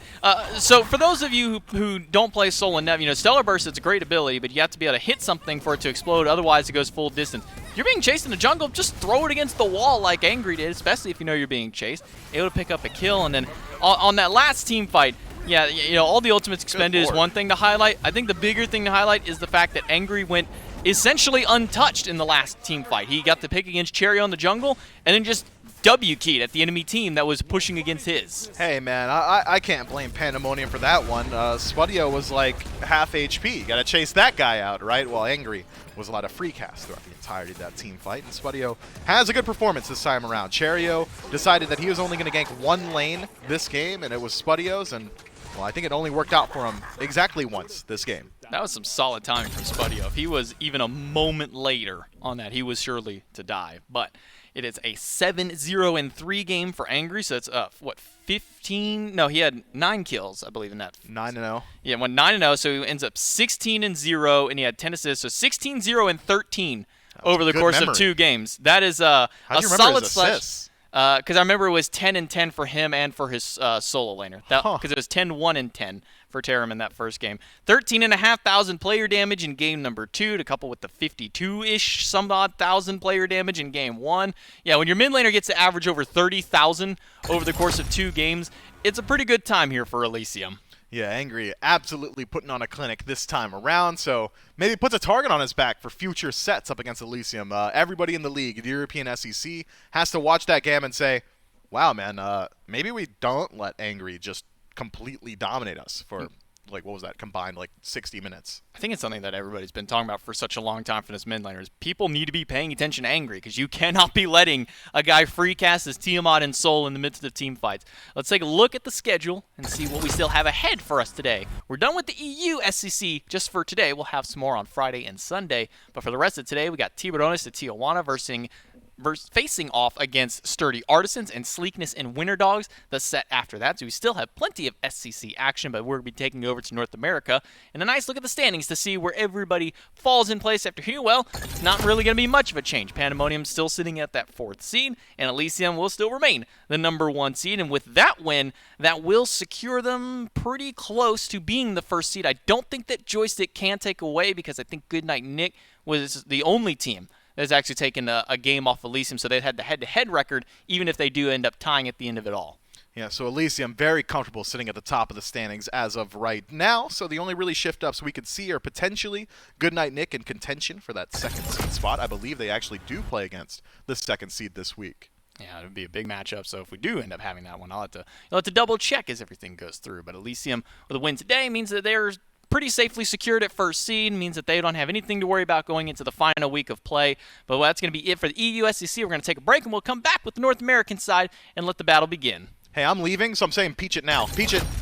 [SPEAKER 1] so for those of you who don't play Soul and Nev, you know, Stellar Burst, it's a great ability, but you have to be able to hit something for it to explode. Otherwise, it goes full distance. If you're being chased in the jungle, just throw it against the wall like Angry did, especially if you know you're being chased. Able to pick up a kill. And then on that last team fight, yeah, you know, all the ultimates expended is one thing to highlight. I think the bigger thing to highlight is the fact that Angry went essentially untouched in the last team fight. He got the pick against Cherry on the jungle, and then just W-keyed at the enemy team that was pushing against his.
[SPEAKER 2] Hey, man, I can't blame Pandamonium for that one. Spudio was like half HP. Got to chase that guy out, right? While Angry was a lot of free cast throughout the entirety of that team fight. And Spudio has a good performance this time around. Cherio decided that he was only going to gank one lane this game, and it was Spudio's, and well, I think it only worked out for him exactly once this game.
[SPEAKER 1] That was some solid timing from Spudio. If he was even a moment later on that, he was surely to die. But it is a 7-0-3 game for Angry, so it's, what, 15? No, he had 9 kills, I believe, in that.
[SPEAKER 2] 9-0.
[SPEAKER 1] Yeah, went 9-0, so he ends up 16-0, and he had 10 assists, so 16-0-13 over the course of 2 games. That is a solid slash. Because I remember it was 10-10 for him and for his solo laner. Because it was 10-1-10 for Tarum in that first game. 13,500 player damage in game number 2 to couple with the 52-ish some odd thousand player damage in game 1. Yeah, when your mid laner gets to average over 30,000 over the course of 2 games, it's a pretty good time here for Elysium.
[SPEAKER 2] Yeah, Angry absolutely putting on a clinic this time around, so maybe puts a target on his back for future sets up against Elysium. Everybody in the league, the European SCC, has to watch that game and say, wow, man, maybe we don't let Angry just completely dominate us for, like, what was that, combined, like, 60 minutes.
[SPEAKER 1] I think it's something that everybody's been talking about for such a long time for this mid laners. People need to be paying attention to Angry, because you cannot be letting a guy free cast his Tiamat and Soul in the midst of team fights. Let's take a look at the schedule and see what we still have ahead for us today. We're done with the EU SCC just for today. We'll have some more on Friday and Sunday. But for the rest of today, we got Tiburones to Tijuana facing off against Sturdy Artisans and Sleekness and Winter Dogs the set after that. So we still have plenty of SCC action, but we're going to be taking over to North America. And a nice look at the standings to see where everybody falls in place after here. Well, it's not really going to be much of a change. Pandemonium's still sitting at that 4th seed, and Elysium will still remain the number 1 seed. And with that win, that will secure them pretty close to being the 1st seed. I don't think that Joystick can take away, because I think Goodnight Nick was the only team that's actually taken a game off Elysium, so they've had the head-to-head record, even if they do end up tying at the end of it all.
[SPEAKER 2] Yeah, so Elysium very comfortable sitting at the top of the standings as of right now. So the only really shift-ups we could see are potentially Goodnight Nick in contention for that 2nd seed spot. I believe they actually do play against the 2nd seed this week.
[SPEAKER 1] Yeah, it would be a big matchup, so if we do end up having that one, you'll have to double-check as everything goes through. But Elysium, with a win today, means that they're pretty safely secured at 1st seed, means that they don't have anything to worry about going into the final week of play. But that's going to be it for the EU SCC. We're going to take a break, and we'll come back with the North American side and let the battle begin.
[SPEAKER 2] Hey, I'm leaving, so I'm saying peach it now. Peach it.